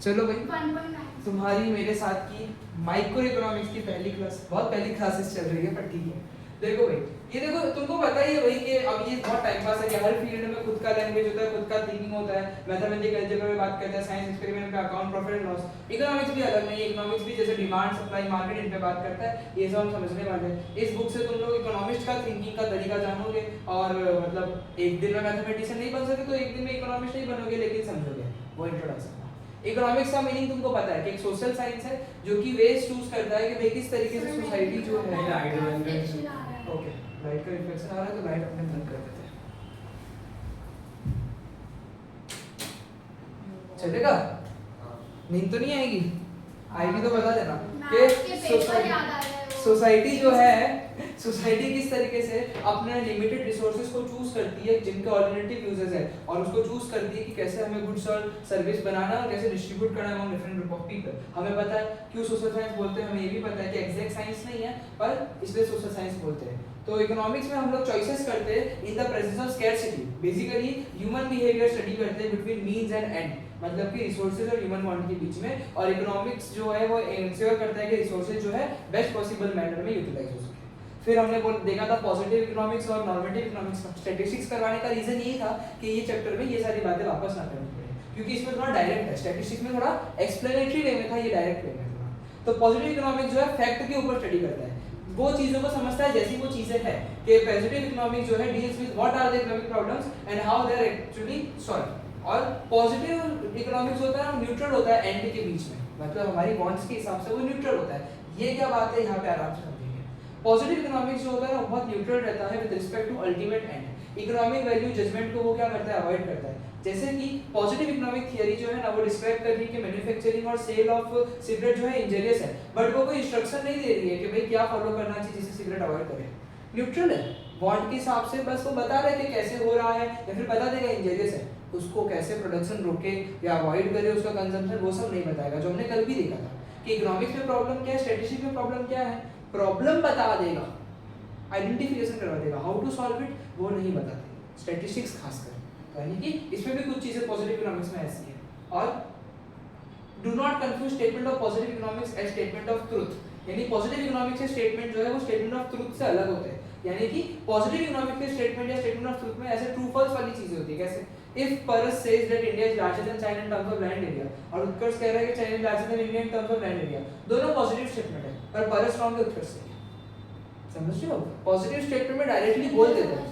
चलो भाई 1.9 तुम्हारी मेरे साथ की माइक्रो इकोनॉमिक्स की पहली क्लास, बहुत पहली क्लासेस चल रही है पर ठीक है। देखो भाई, ये देखो तुमको पता ही है भाई कि अब ये बहुत टाइम पास है कि हर फील्ड में खुद का लैंग्वेज होता है, खुद का थिंकिंग होता है। मैथमेटिक्स अलजेब्रा में बात करते हैं, साइंस एक्सपेरिमेंट पे account profit and loss. Economics भी अलग नहीं है, इकोनॉमिक्स भी जैसे डिमांड सप्लाई मार्केट इन पे बात करता है। ये सब हम समझने वाले हैं। इस बुक से तुम लोग इकोनॉमिस्ट का थिंकिंग का तरीका जानोगे और मतलब एक दिन में मैथमेटिशियन नहीं बन सकते तो एक दिन में इकोनॉमिस्ट नहीं बनोगे, लेकिन समझोगे वो इंट्रोडक्शन। इकोनॉमिक्स का मीनिंग तुमको पता है कि एक सोशल साइंस है जो कि वेज चूज करता है कि भाई किस तरीके से सोसाइटी जो है ओके लाइट का रिफ्लेक्शन आ रहा है तो लाइट अपने बंद कर देते हैं, चलेगा? नींद तो नहीं आएगी? आएगी तो बता देना कि सोसाइटी जो है, सोसाइटी किस तरीके से अपने लिमिटेड रिसोर्सेज को चूज करती है जिनके ऑल्टरनेटिव यूजेस है और उसको चूज करती है कि कैसे हमें गुड्स और सर्विस बनाना और कैसे डिस्ट्रीब्यूट करना है डिफरेंट ग्रुप ऑफ पीपल। हमें पता है क्यों सोशल साइंस बोलते हैं, हमें ये भी पता है कि एग्जैक्ट साइंस नहीं है पर इसलिए सोशल साइंस बोलते हैं। तो इकोनॉमिक्स में हम लोग चॉइसेस करते हैं in the presence of scarcity. Basically human behaviour study करते हैं बिटवीन मींस एंड एंड, मतलब कि रिसोर्सेज और ह्यूमन वांट के बीच में। और इकोनॉमिक्स जो है वो इंश्योर करता है कि रिसोर्सेज जो है बेस्ट पॉसिबल मैनर में यूटिलाइज हो सके। फिर हमने देखा था पॉजिटिव इकोनॉमिक्स और नॉर्मेटिव इकोनॉमिक्स का। स्टैटिस्टिक्स करवाने का रीजन ये था कि ये चैप्टर में ये सारी बातें वापस ना करनी पड़े, क्योंकि इसमें थोड़ा डायरेक्ट है। स्टैटिस्टिक्स में थोड़ा एक्सप्लेनेटरी वे में था, ये डायरेक्ट वे में था। तो पॉजिटिव इकोनॉमिक्स जो है फैक्ट के ऊपर स्टडी करता है, वो चीजों को समझता है जैसी वो चीजें हैं। कि पॉजिटिव इकोनॉमिक्स जो है deals with what are the economic problems and how they are actually solve. और पॉजिटिव इकोनॉमिक्स होता है न्यूट्रल होता है एंड के बीच में, मतलब हमारी बॉन्ड्स के हिसाब से वो न्यूट्रल होता है। ये क्या बात है यहाँ पे आराम से समझेंगे। पॉजिटिव इकोनॉमिक्स जो होता है वो बहुत न्यूट्रल रहता है with respect to ultimate end. Economic value judgement को वो क्या करता है, अवॉइड करता है। जैसे कि पॉजिटिव इकोनॉमिक थियरी जो है ना वो डिस्क्राइब कर रही है कि मैन्युफैक्चरिंग और सेल ऑफ सिगरेट जो है इंजरियस है, बट वो कोई इंस्ट्रक्शन नहीं दे रही है कि भाई क्या फॉलो करना चाहिए जिससे सिगरेट अवॉइड करें। न्यूट्रल है, बॉन्ड के हिसाब से बस वो बता रहे थे कैसे हो रहा है, या फिर बता देगा इंजरियस है, उसको कैसे प्रोडक्शन रोके या अवॉइड करे उसका कंजम्पशन, वो सब नहीं बताएगा। जो हमने कल भी देखा था कि इकोनॉमिक्स में प्रॉब्लम क्या है, स्टैटिस्टिक्स में प्रॉब्लम क्या है, प्रॉब्लम बता देगा, आइडेंटिफिकेशन करवा देगा, हाउ टू सॉल्व इट वो नहीं बताते स्टैटिस्टिक्स खासकर। यानी कि इसमें भी कुछ चीजें पॉजिटिव इकोनॉमिक्स में ऐसी है। और do not confuse statement of positive economics as statement of truth, यानी पॉजिटिव इकोनॉमिक्स के स्टेटमेंट जो है वो स्टेटमेंट ऑफ ट्रुथ से अलग होते हैं। यानी कि पॉजिटिव इकोनॉमिक्स के स्टेटमेंट या स्टेटमेंट ऑफ ट्रुथ में ऐसे ट्रू फॉल्स वाली चीजें होती है। कैसे if Paras says that India is larger than China in terms of land area, और उत्कर्ष कह रहा है कि China is larger than India in terms of land area, दोनों पॉजिटिव स्टेटमेंट है, पर परस रॉन्ग है, उत्कर्ष सही है। समझ रहे हो? पॉजिटिव स्टेटमेंट में डायरेक्टली बोल देते हैं।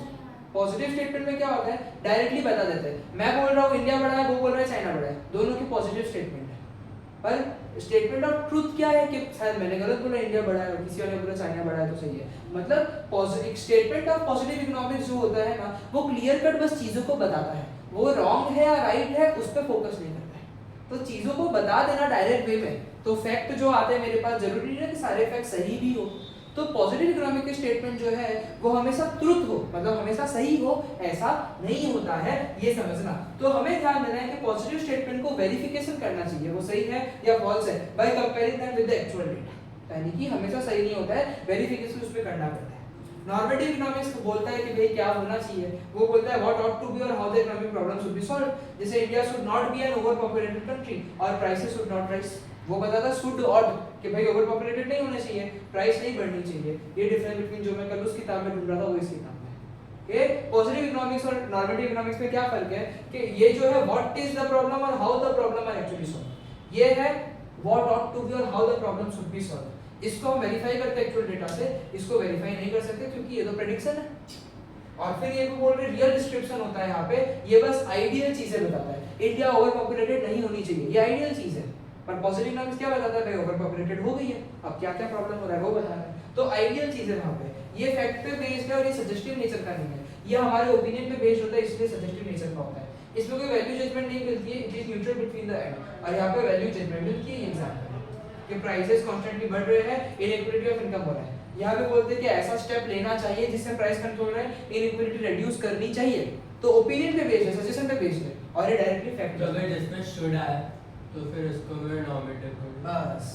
पॉजिटिव स्टेटमेंट में क्या होता है, डायरेक्टली बता देते हैं। मैं बोल रहा हूँ इंडिया बड़ा है, वो बोल रहा है चाइना बड़ा है, दोनों की पॉजिटिव स्टेटमेंट है। पर स्टेटमेंट ऑफ ट्रुथ क्या है कि शायद मैंने गलत बोला इंडिया बड़ा है और किसी और ने बोला चाइना बड़ा है तो सही है। मतलब positive statement of positive economics जो होता है ना वो क्लियर कट बस चीजों को बताता है, वो रॉन्ग है या राइट है उस पर फोकस नहीं करता है। तो चीजों को बता देना डायरेक्ट वे में, तो फैक्ट जो आते हैं मेरे पास जरूरी नहीं है कि सारे फैक्ट सही भी हो। तो पॉजिटिव इकोनॉमिक के स्टेटमेंट जो है वो हमेशा ट्रुथ हो, मतलब हमेशा सही हो, ऐसा नहीं होता है, ये समझना। तो हमें ध्यान देना है कि पॉजिटिव स्टेटमेंट को वेरिफिकेशन करना चाहिए वो सही है या फॉल्स है by comparing them with the actual data. यानी कि हमेशा सही नहीं होता है, वेरिफिकेशन उस पे करना पड़ता है। नॉर्मेटिव इकोनॉमिक्स बोलता है कि भाई क्या होना चाहिए, वो बोलता है व्हाट ऑट टू बी और how the economic problem should be solved. जैसे India should not be an over populated country और प्राइसेस शुड नॉट राइज, वो बताता शुड ऑड कि भाई ओवर पॉपुलेटेड नहीं होने चाहिए, प्राइस नहीं बढ़नी चाहिए। ये डिफरेंस बिटवीन जो मैं कल उस किताब में ढूंढ रहा था वो इस किताब में। ये पॉजिटिव इकोनॉमिक्स और नॉर्मेटिव इकोनॉमिक्स में क्या फर्क है कि ये जो है व्हाट इज द प्रॉब्लम और how the problem are actually solved, ये है व्हाट ऑट टू बी और how the problem should be solved. इसको हम वेरीफाई करते हैं एक्चुअल डेटा से, इसको वेरीफाई नहीं कर सकते क्योंकि ये तो प्रेडिक्शन है। और फिर ये भी बोल रहे रियल डिस्क्रिप्शन होता है यहाँ पे, ये बस आइडियल चीजें बताता है। इंडिया ओवर पॉपुलेटेड नहीं होनी चाहिए, ये आइडियल चीज है। पर पॉजिटिव इकोनॉमिक्स क्या बताता है, भाई ओवर पॉपुलेटेड हो गई है, अब क्या क्या प्रॉब्लम हो रहा है वो बता रहा है। तो आइडियल चीज है वहां पे, ये फैक्ट पे बेस्ड है और ये सजेस्टिव नेचर का नहीं है, ये हमारे ओपिनियन पे बेस्ड होता है, इसलिए सजेस्टिव नेचर का होता है। इसमें कोई वैल्यू जजमेंट नहीं मिलती है, it is neutral between the end. और यहाँ पे वैल्यू जजमेंट मिलती है, एग्जांपल कि प्राइसेस कांस्टेंटली बढ़ रहे हैं, इनइक्वालिटी ऑफ इनकम हो रहा है। यहाँ पे बोलते हैं कि ऐसा स्टेप लेना चाहिए जिससे प्राइस कंट्रोल रहे, इनइक्वालिटी रिड्यूस करनी चाहिए। तो ओपिनियन पे बेस्ड है, सजेशन पे बेस्ड है, और ये डायरेक्टली फैक्ट तो अगर जिसमें शुड आए तो फिर इसको मैं नॉर्मेटिव बस।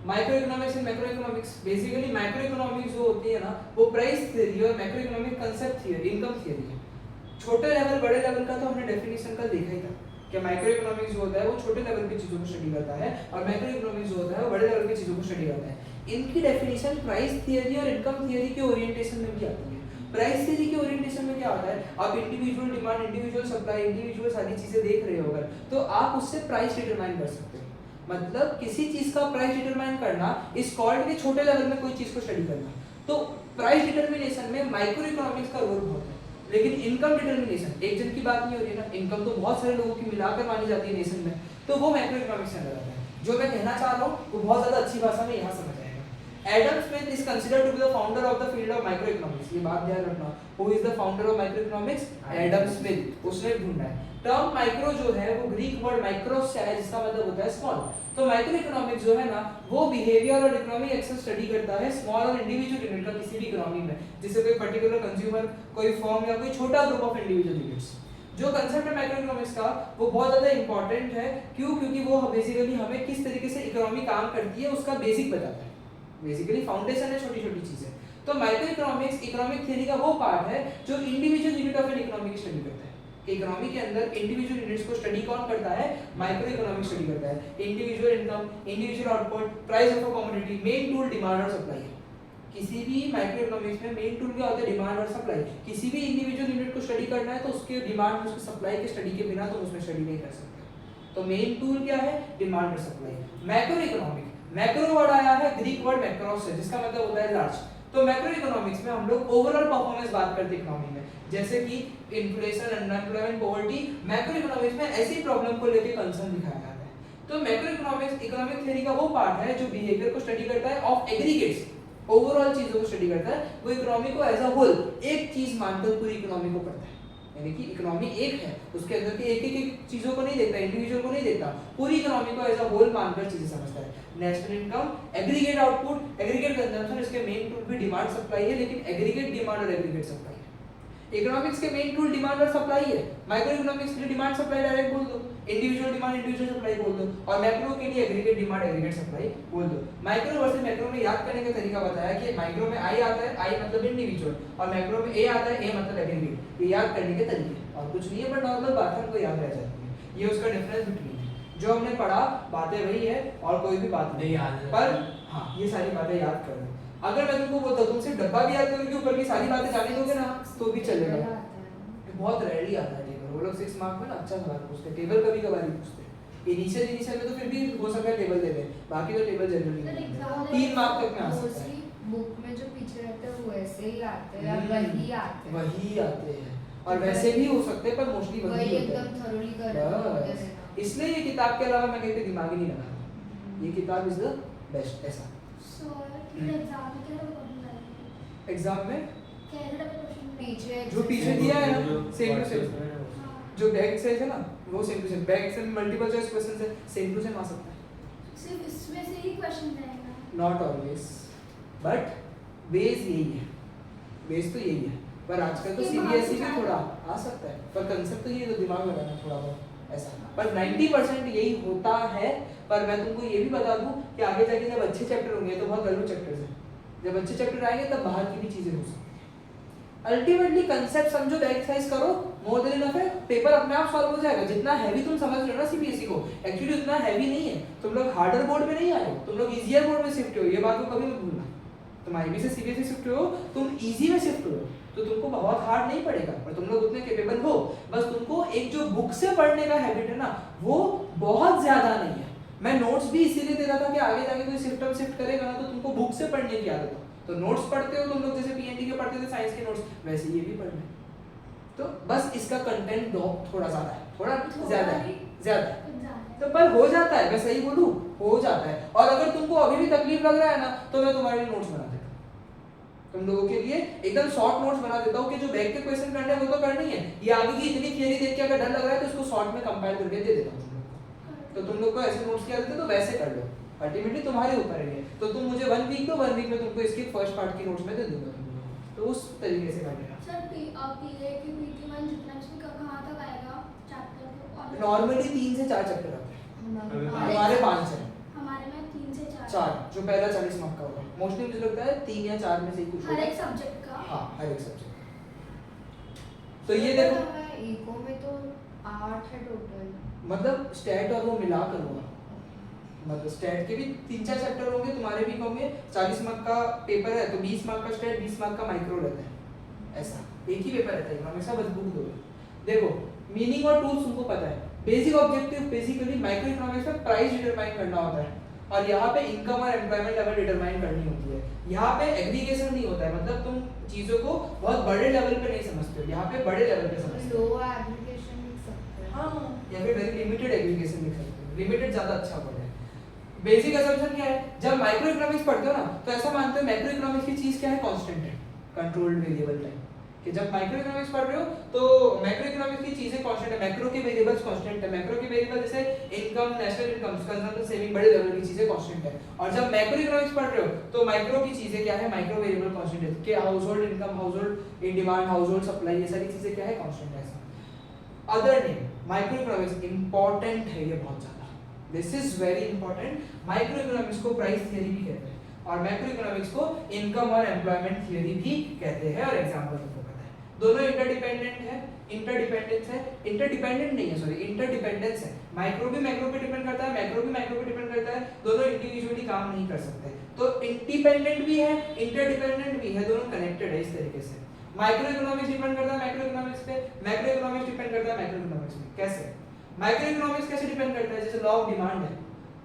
Micro economics and macro economics, basically micro economics जो होती है ना वो प्राइस थ्योरी और macro economic concept theory, income theory है। छोटे लेवल बड़े लेवल का तो हमने डेफिनेशन का देखा ही था कि माइक्रो इकोनॉमिक्स जो होता है वो छोटे लेवल की चीजों को स्टडी करता है और मैक्रो इकोनॉमिक्स जो होता है वो बड़े लेवल की चीजों को स्टडी करता है। इनकी डेफिनेशन प्राइस थियरी और इनकम थियरी के ओरिएंटेशन में भी आती है। प्राइस थियरी के ओरिएंटेशन में क्या होता है, आप individual demand, individual supply, individual सारी चीजें देख रहे हो अगर, तो आप उससे प्राइस डिटरमाइन कर सकते हो। मतलब किसी चीज का प्राइस डिटरमाइन करना इज कॉल्ड कि छोटे लेवल में कोई चीज को स्टडी करना। तो प्राइस डिटरमिनेशन में माइक्रो इकोनॉमिक्स का रोल बहुत है। लेकिन इनकम डिटरमिनेशन एक जन की बात नहीं हो रही है ना, इनकम तो बहुत सारे लोगों की मिलाकर मानी जाती है नेशन में, तो वो माइक्रो इकोनॉमिक्स से अंदर आता है। जो मैं कहना चाह रहा हूँ वो बहुत ज्यादा अच्छी भाषा में यहाँ समझ आएगा। Adam Smith is considered to be the founder of the field of micro economics. ये बात ध्यान रखना, who is the founder of micro economics? Adam Smith, उसने ढूंढा है। टर्म माइक्रो जो है वो ग्रीक वर्ड माइक्रोस से है, जिसका मतलब होता है स्मॉल। तो माइक्रो इकोनॉमिक्स जो है ना वो बिहेवियर और इकोनॉमिक एक्शन स्टडी करता है स्मॉल और इंडिविजुअल यूनिट का किसी भी इकोनॉमी में, जैसे कोई पर्टिकुलर कंज्यूमर, कोई फर्म या कोई छोटा ग्रुप ऑफ इंडिविजुअल यूनिट्स। जो कंसेप्ट है माइक्रो इकोनॉमिक्स का वो बहुत ज्यादा इंपॉर्टेंट है। क्यों? क्योंकि वो बेसिकली हमें किस तरीके से इकोनॉमी काम करती है उसका बेसिक बताता है। बेसिकली फाउंडेशन है छोटी छोटी चीजें। तो माइक्रो इकोनॉमिक्स इकोनॉमिक थ्योरी का वो पार्ट है जो individual unit of an economy की स्टडी करता है। इकोनॉमी के अंदर इंडिविजुअल यूनिट्स को स्टडी कौन करता है? माइक्रो इकोनॉमिक्स स्टडी करता है। Individual income, individual output, price of a commodity, main tool demand और सप्लाई है। किसी भी माइक्रो इकोनॉमिक्स में मेन टूल क्या होता है? डिमांड और सप्लाई। किसी भी इंडिविजुअल यूनिट को स्टडी करना है तो उसके डिमांड, उसके सप्लाई के स्टडी के बिना तुम उसमें स्टडी नहीं कर सकते। तो मेन टूल क्या है? डिमांड और supply. Macro economic, macro word आया है ग्रीक वर्ड मैक्रोस से, जिसका मतलब होता है लार्ज। तो मैक्रो इकोनॉमिक्स में हम लोग ओवरऑल परफॉर्मेंस बात करते हैं इकोनॉमी में, जैसे कि inflation, unemployment, poverty. Macro economics में ऐसी प्रॉब्लम को लेकर कंसर्न दिखाया जाता है। तो मैक्रो इकोनॉमिक्स इकोनॉमिक थ्योरी का वो पार्ट है जो बिहेवियर को स्टडी करता है ऑफ एग्रीगेट्स, ओवरऑल चीजों को स्टडी करता है। वो इकोनॉमी को एज अ होल एक चीज मानकर पूरी इकोनॉमी को पढ़ता है। यानी कि इकोनॉमी एक है, उसके अंदर के एक चीजों को नहीं देखता, इंडिविजुअल को नहीं देखता, पूरी इकोनॉमी को एज अ होल मानकर चीजें समझता है। National income, aggregate output, aggregate consumption, इसके मेन टूल भी डिमांड सप्लाई है, लेकिन एग्रीगेट डिमांड और एग्रीगेट सप्लाई है। इकोनॉमिक्स के मेन टूल डिमांड और सप्लाई है। माइक्रो इकोनॉमिक्स के लिए डिमांड सप्लाई डायरेक्ट बोल दो, इंडिविजुअल डिमांड इंडिविजुअल सप्लाई बोल दो, और मैक्रो के लिए एग्रीगेट डिमांड एग्रीगेट सप्लाई बोल दो। माइक्रो वर्सेस मैक्रो में याद करने का तरीका बताया कि माइक्रो में आई आता है, आई मतलब इंडिविजुअल, और मैक्रो में ए आता है, ए मतलब एग्रीगेट। ये याद करने के तरीके और कुछ नहीं है, बट नॉर्मल बात है, हमको याद रह जाती है। ये उसका डिफरेंस बिटवीन है। जो हमने पढ़ा बातें वही है और कोई भी बात नहीं याद है, पर हाँ ये सारी बातें याद कर लो। अगर मैं तुमको बोलता हूं तुम सिर्फ डब्बा भी याद करोगे, ऊपर की सारी बातें जाने दोगे ना तो भी चलेगा। बहुत रेयरली आता है टेबल, वो लोग 6 मार्क में ना अच्छा सवाल पूछते हैं, टेबल कभी कभार ही पूछते हैं। इनिशियल में तो फिर भी हो सकता है टेबल दे दें, बाकी तो टेबल जनरली नहीं। 3 मार्क तक में आ सकता है। बुक में जो पीछे रहते हैं वो ऐसे ही आते हैं, वही आते हैं और वैसे भी हो सकते हैं, पर मोस्टली वही एकदम थरोली कर रहे हैं। इसलिए ये किताब के अलावा मैं कहीं पे दिमाग ही नहीं लगाता। ये किताब इज द बेस्ट। ऐसा एग्जाम में जो पीछे दिया है ना सेम टू सेम, जो बैक एक्सरसाइज है ना वो same to same, back exercise multiple choice question है, सेम टू सेम आ सकता है। सिर्फ इसमें से ही क्वेश्चन रहेगा, नॉट ऑलवेज, बट बेस यही है, बेस तो यही है। पर आजकल तो सीबीएसई भी थोड़ा आ सकता है, पर कंसेप्ट तो ये तो दिमाग लगाना थोड़ा बहुत ऐसा, पर 90% यही होता है। पर मैं तुमको ये भी बता दूं कि आगे जाके जब अच्छे चैप्टर होंगे तो बहुत गलत चैप्टर्स हैं, जब अच्छे चैप्टर आएंगे तब बाहर की भी चीजें हो सकती हैं। अल्टीमेटली कंसेप्ट समझो, एक्सरसाइज करो, मोर देन इनफ है, पेपर अपने आप सॉल्व हो जाएगा। जितना हैवी तुम समझ रहे हो ना सीबीएसई को, एक्चुअली उतना हैवी नहीं है। तुम लोग हार्डर बोर्ड में नहीं आए हो, तुम लोग इजियर बोर्ड में शिफ्ट हो, ये बात को कभी मत भूलना। तुम आईबी से सीबीएसई शिफ्ट हो, तुम इजी में शिफ्ट हो, तो तुमको बहुत हार्ड नहीं पड़ेगा, और तुम लोग उतने कैपेबल हो। बस तुमको एक जो बुक से पढ़ने का हैबिट है ना वो बहुत ज्यादा नहीं है। मैं नोट्स भी इसीलिए दे रहा था कि आगे जाके कोई शिफ्ट करेगा ना तो तुमको बुक से पढ़ने की आदत हो। तो नोट्स पढ़ते हो तुम लोग, जैसे पीएनडी के पढ़ते थे साइंस के नोट्स, वैसे ये भी पढ़ना है। तो बस इसका कंटेंट थोड़ा ज्यादा है, थोड़ा ज्यादा है, तो पर हो जाता है, मैं सही बोलूं हो जाता है। और अगर तुमको अभी भी तकलीफ लग रहा है ना तो मैं तुम्हारे लिए नोट्स बना देता हूं, तुम लोगों के लिए एकदम शॉर्ट नोट्स बना देता हूं कि जो बैक के क्वेश्चन करने हैं वो तो करनी है, ये आगे की इतनी थियरी देख के अगर डर लग रहा है तो इसको शॉर्ट में कंपाइल करके दे देता हूं तुम लोग को। तो तुम लोग को ऐसे नोट्स किया देते तो वैसे कर लो, अल्टीमेटली तुम्हारे ऊपर है। तो तुम मुझे 1 वीक दो, 1 वीक में तुमको इसके फर्स्ट पार्ट की नोट्स में दे दूंगा तुम लोगों को, तो उस तरीके से कर लेना। सर पीए की PT1 जितना इसमें कहां तक आएगा चैप्टर? नॉर्मली 3 से 4 चैप्टर आते हैं, हमारे 5 है, हमारे में 3 से 4 जो पहला 40 मार्क का होगा। मोस्टली मुझे लगता है 3 या 4 में से ही कुछ हर एक सब्जेक्ट का। हां हर एक सब्जेक्ट। तो ये देखो इको में तो 8 है टोटल। मतलब स्टैट और वो मिला कर हुआ, मतलब स्टैट के भी 3-4 चैप्टर होंगे, तुम्हारे भी होंगे। 40 मार्क का पेपर है तो 20 मार्क का स्टैट, 20 मार्क का माइक्रो रहता है, ऐसा एक ही पेपर रहता है इकोनॉमिक्स का, बस बुक दो। देखो मीनिंग और टूल्स तुमको पता है। Basic objective basically micro economics में प्राइस डिटरमाइन करना होता है, और यहाँ पे इनकम और एम्प्लॉयमेंट लेवल डिटरमाइन करनी होती है। यहाँ पे एग्रीगेशन नहीं होता है, मतलब तुम चीजों को बहुत बड़े लेवल पे नहीं समझते हो, यहाँ पे बड़े लेवल पे समझते हो। लो एग्रीगेशन लिख सकते हैं। हाँ, या फिर वेरी लिमिटेड एग्रीगेशन लिख सकते हो, लिमिटेड ज्यादा अच्छा वर्ड है। बेसिक असम्पशन क्या है, जब माइक्रो इकोनॉमिक्स पढ़ते हो ना तो ऐसा मानते हो मैक्रो इकोनॉमिक्स की चीज क्या है, कांस्टेंट है, कंट्रोल्ड वेरिएबल टाइप। कि जब माइक्रो इकोनॉमिक्स पढ़ रहे हो तो मैक्रो इकोनॉमिक्स की चीजें कांस्टेंट है, मैक्रो के वेरिएबल्स कांस्टेंट है। मैक्रो के वेरिएबल जैसे income, national income, consumption, saving, बड़े लेवल की चीजें कांस्टेंट है। और जब मैक्रो इकोनॉमिक्स पढ़ रहे हो तो माइक्रो की चीजें क्या है, माइक्रो वेरिएबल कांस्टेंट है, कि house hold income, house hold in demand, house hold supply, ये सारी चीजें क्या है, कांस्टेंट है। ऐसा other name micro economics important है ये बहुत ज्यादा, this is very important. Micro economics को प्राइस थियरी भी कहते हैं, और मैक्रो इकोनॉमिक्स को इनकम और एम्प्लॉयमेंट थियरी भी कहते हैं। और एग्जांपल तुमको पता है, दोनों इंटरडिपेंडेंट है, इंटरडिपेंडेंस है, इंटरडिपेंडेंट नहीं है, सॉरी इंटरडिपेंडेंस है। माइक्रो भी मैक्रो पे डिपेंड करता है, मैक्रो भी मैक्रो पे डिपेंड करता है, दोनों इंडिविजुअली काम नहीं कर सकते। तो इंडिपेंडेंट भी है, इंटरडिपेंडेंट भी है, दोनों कनेक्टेड है इस तरीके से। माइक्रो इकोनॉमिक्स डिपेंड करता है मैक्रो इकोनॉमिक्स पे, मैक्रो इकोनॉमिक्स डिपेंड करता है मैक्रो इकोनॉमिक्स पे। कैसे? माइक्रो इकोनॉमिक्स कैसे डिपेंड करता है, जैसे लॉ ऑफ डिमांड है,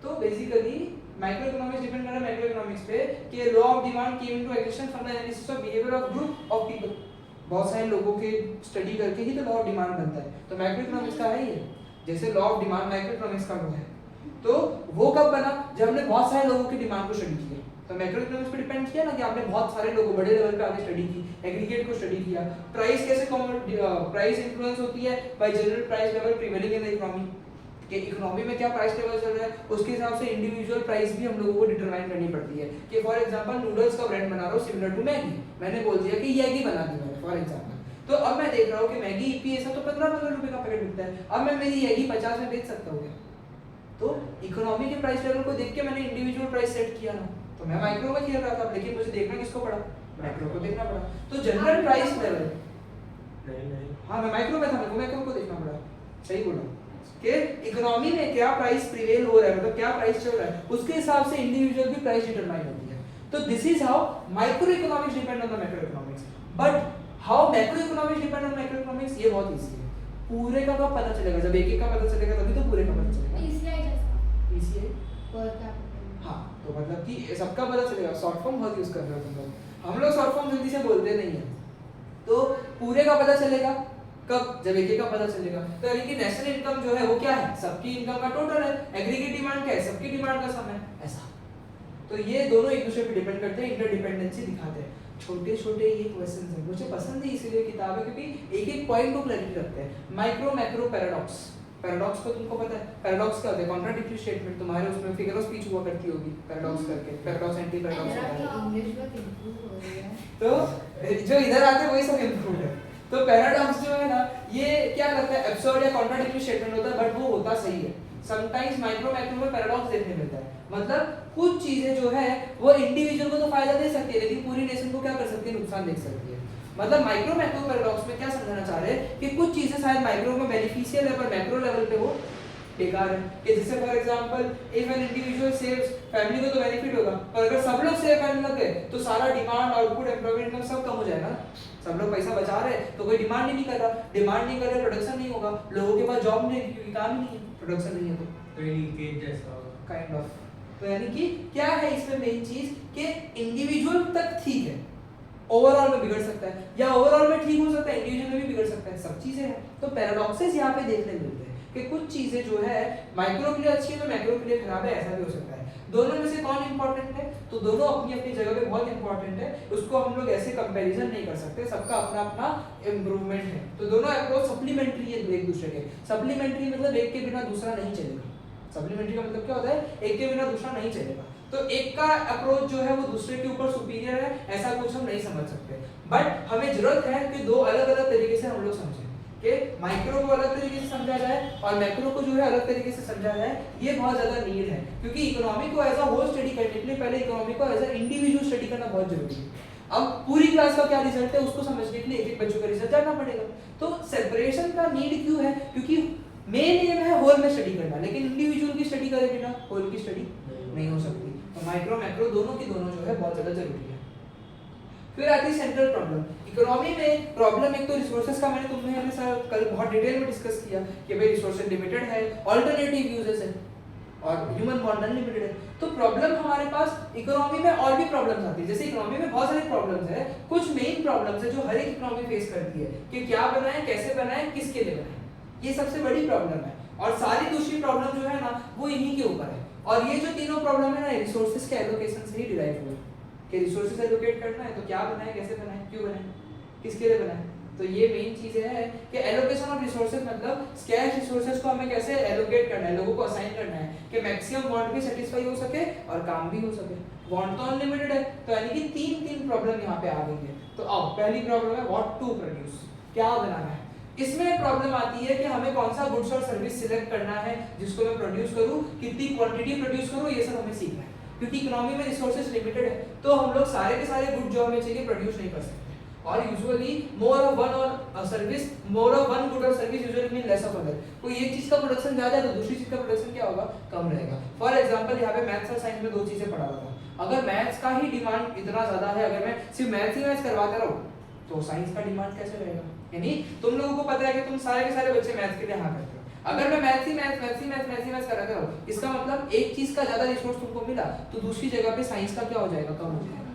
तो बेसिकली माइक्रो इकोनॉमिक्स डिपेंड कर रहा है मैक्रो इकोनॉमिक्स पे कि law of demand came into existence from the analysis of behaviour of group of people. बहुत सारे लोगों के स्टडी करके ही तो लॉ ऑफ डिमांड बनता है, तो मैक्रो इकोनॉमिक्स का है ये। जैसे law of demand micro economics का वो है, तो वो कब बना, जब हमने बहुत सारे लोगों की डिमांड को स्टडी किया। तो मैक्रो इकोनॉमिक्स पे डिपेंड किया ना कि आपने बहुत सारे लोगों बड़े लेवल पे आगे स्टडी की, एग्रीगेट को स्टडी किया। प्राइस कैसे प्राइस इन्फ्लुएंस होती है bye general price level prevailing in the economy, कि इकोनॉमी में क्या प्राइस लेवल चल रहा है, उसके हिसाब से इंडिविजुअल प्राइस भी हम लोगों को डिटरमाइन करनी पड़ती है। कि फॉर एग्जांपल नूडल्स का ब्रांड बना रहा हूं सिमिलर टू मैगी, मैंने बोल दिया कि मैगी बना दी मैंने फॉर एग्जांपल, तो अब मैं देख रहा हूं कि मैगी ईपी ऐसा तो 15-15 रुपए का पैकेट बिकता है, अब मैं मेरी मैगी 50 में बेच सकता हूं क्या? तो इकोनॉमी के प्राइस लेवल को देख के मैंने इंडिविजुअल प्राइस सेट किया ना, तो मैं माइक्रो में खेल रहा था, लेकिन मुझे देखना किसको पड़ा, मैक्रो को देखना पड़ा। तो जनरल प्राइस लेवल नहीं हाँ मैं माइक्रो में था, मेरे को मैक्रो को देखना पड़ा, सही बोला कि इकोनॉमी में क्या प्राइस प्रिवेल हो रहा है, मतलब क्या प्राइस चल रहा है, उसके हिसाब से इंडिविजुअल भी प्राइस डिटरमाइन होती है। तो this is how micro economics depend on the macro economics. But how macro economics depend on macro economics, ये बहुत इजी है। पूरे का कब पता चलेगा, जब एक एक का पता चलेगा तभी तो पूरे का पता चलेगा। पीसीआई जैसा, पीसीआई पर कैपिटल। हाँ, तो मतलब कि सबका पता चलेगा। शॉर्ट फॉर्म बहुत यूज कर रहे हो तुम लोग, हम लोग शॉर्ट फॉर्म जल्दी से बोलते नहीं है। तो पूरे का पता चलेगा कब, जब एक एक का पता चलेगा। तो यानी कि नेशनल इनकम जो है वो क्या है, सबकी इनकम का टोटल है। एग्रीगेट डिमांड क्या है, सबकी डिमांड का सम है, ऐसा। तो ये दोनों एक दूसरे पे डिपेंड करते हैं, इंटरडिपेंडेंसी दिखाते हैं। छोटे छोटे ये क्वेश्चंस हैं, मुझे पसंद है इसीलिए किताब है, क्योंकि एक एक पॉइंट को क्लैरिटी रखते हैं। माइक्रो मैक्रो पैराडॉक्स, पैराडॉक्स को तुमको पता है, पैराडॉक्स क्या होता है, कॉन्ट्राडिक्टरी स्टेटमेंट। तुम्हारे उसमें फिगर ऑफ स्पीच हुआ करती होगी पैराडॉक्स करके, पैराडॉक्स एंटी पैराडॉक्स। इंग्लिश बहुत इंप्रूव हो रही है, तो जो इधर आते हैं वही सब इंप्रूव है। तो पैराडॉक्स जो है ना, ये क्या करता है, एब्सर्ड या कॉन्ट्राडिक्टरी स्टेटमेंट होता है, बट वो होता सही है। समटाइम्स माइक्रो मैक्रो में पैराडॉक्स देखने मिलता है, मतलब कुछ चीजें जो है वो इंडिविजुअल को तो फायदा दे सकती है, लेकिन पूरी नेशन को क्या कर सकती है, नुकसान दे सकती है। मतलब माइक्रो मैक्रो पैराडॉक्स में क्या समझाना चाह रहे हैं कि कुछ चीजें शायद माइक्रो में बेनिफिशियल है पर मैक्रो लेवल पे वो बेकार है। कि जैसे for example if an individual saves, family को तो बेनिफिट होगा, पर अगर सब लोग सेव करने लग गए तो सारा डिमांड, आउटपुट, एम्प्लॉयमेंट इनकम सब कम हो जाएगा। सब लोग पैसा बचा रहे तो कोई डिमांड ही नहीं कर रहा, डिमांड नहीं कर रहे प्रोडक्शन नहीं होगा, लोगों के पास जॉब नहीं है क्योंकि काम ही नहीं है, प्रोडक्शन नहीं है तो लीकेज जैसा होगा काइंड ऑफ। तो यानी कि क्या है इसमें मेन चीज कि इंडिविजुअल तक ठीक है, ओवरऑल में बिगड़ सकता है, या ओवरऑल में ठीक हो सकता है, इंडिविजुअल में भी बिगड़ सकता है, सब चीजें हैं। तो पैराडॉक्सेस यहाँ पे देखने मिलते हैं कि कुछ चीजें जो है माइक्रो के लिए अच्छी है तो मैक्रो के लिए खराब है, ऐसा भी हो सकता है। दोनों में से कौन इंपॉर्टेंट है, तो दोनों अपनी अपनी जगह पे बहुत इंपॉर्टेंट है, उसको हम लोग ऐसे कंपैरिजन नहीं कर सकते, सबका अपना अपना इम्प्रूवमेंट है। तो दोनों अप्रोच सप्लीमेंट्री है एक दूसरे के। सप्लीमेंट्री मतलब एक के बिना दूसरा नहीं चलेगा। सप्लीमेंट्री का मतलब क्या होता है, एक के बिना दूसरा नहीं चलेगा। तो एक का अप्रोच जो है वो दूसरे के ऊपर सुपीरियर है, ऐसा कुछ हम नहीं समझ सकते। बट हमें जरूरत है कि दो अलग अलग तरीके से हम लोग समझें, कि माइक्रो को अलग तरीके से समझा जाए और मैक्रो को जो है अलग तरीके से समझा जाए। ये बहुत ज्यादा नीड है, क्योंकि इकोनॉमी को एज अ होल स्टडी करने के लिए पहले इकोनॉमी को एज अ इंडिविजुअल स्टडी करना बहुत जरूरी है। अब पूरी क्लास का क्या रिजल्ट है उसको समझने के लिए एक एक बच्चों का रिजल्ट जानना पड़ेगा। तो सेपरेशन का नीड क्यों है? क्योंकि मेन एम है होल में स्टडी करना, लेकिन इंडिविजुअल की स्टडी करे बिना होल की स्टडी नहीं हो सकती। तो माइक्रो मैक्रो दोनों की दोनों जो है बहुत ज्यादा जरूरी है। फिर आती है सेंट्रल प्रॉब्लम। इकोनॉमी में प्रॉब्लम एक तो रिसोर्सेज का मैंने तुम्हें साथ कल बहुत डिटेल में डिस्कस किया कि भाई रिसोर्सेज लिमिटेड है, अल्टरनेटिव यूजेस है और ह्यूमन बॉन्ड अनलिमिटेड है। तो प्रॉब्लम हमारे पास इकोनॉमी में और भी प्रॉब्लम्स आती है। जैसे इकोनॉमी में बहुत सारी प्रॉब्लम्स है, कुछ मेन प्रॉब्लम्स है जो हर एक इकोनॉमी फेस करती है कि क्या बनाए, कैसे बनाए, किसके लिए बनाए, ये सबसे बड़ी प्रॉब्लम है। और सारी दूसरी प्रॉब्लम जो है ना वो इन्हीं के ऊपर है। और ये जो तीनों प्रॉब्लम है ना रिसोर्सेज के एलोकेशन से ही डिराइव हुए कि रिसोर्सेज एलोकेट करना है तो क्या बनाए, कैसे बनाए, क्यों बनाए, किसके लिए बनाए। तो ये मेन चीजें है कि एलोकेशन ऑफ रिसोर्सेज मतलब स्कैर्स रिसोर्सेज को हमें कैसे एलोकेट करना है, लोगों को असाइन करना है कि मैक्सिमम वांट भी सेटिस्फाई हो सके और काम भी हो सके। वांट तो अनलिमिटेड है, तो यानी कि तीन प्रॉब्लम यहाँ पे आ गई है। तो आओ पहली प्रॉब्लम है व्हाट टू प्रोड्यूस, क्या बनाना है। इसमें प्रॉब्लम आती है कि हमें कौन सा गुड्स और सर्विस सिलेक्ट करना है जिसको मैं प्रोड्यूस करूं, कितनी क्वांटिटी प्रोड्यूस करूं, ये सब हमें सीखना है। क्योंकि इकोनॉमी में रिसोर्सेज लिमिटेड है तो हम लोग सारे के सारे गुड जो हमें चाहिए प्रोड्यूस नहीं कर सकते। और यूजुअली मोर ऑफ वन और service, more of one good और service usually mean less of other. कोई एक चीज का प्रोडक्शन ज्यादा है तो दूसरी चीज का प्रोडक्शन क्या होगा, कम रहेगा। फॉर एग्जांपल यहाँ पे मैथ्स और साइंस में दो चीजें पढ़ा रहा था। अगर मैथ्स का ही डिमांड इतना ज्यादा है, अगर मैं सिर्फ मैथ्स ही मैथ्स करवाता रहूं तो साइंस का डिमांड कैसे रहेगा। यानी तुम लोगों को पता है कि तुम सारे के सारे बच्चे मैथ्स के लिए हाँ करते हो। अगर मैं मैथ्स ही मैथ्स कराता रहूं, इसका मतलब एक चीज का ज्यादा रिसोर्स तुमको मिला तो दूसरी जगह पे साइंस का क्या हो जाएगा, कम हो जाएगा।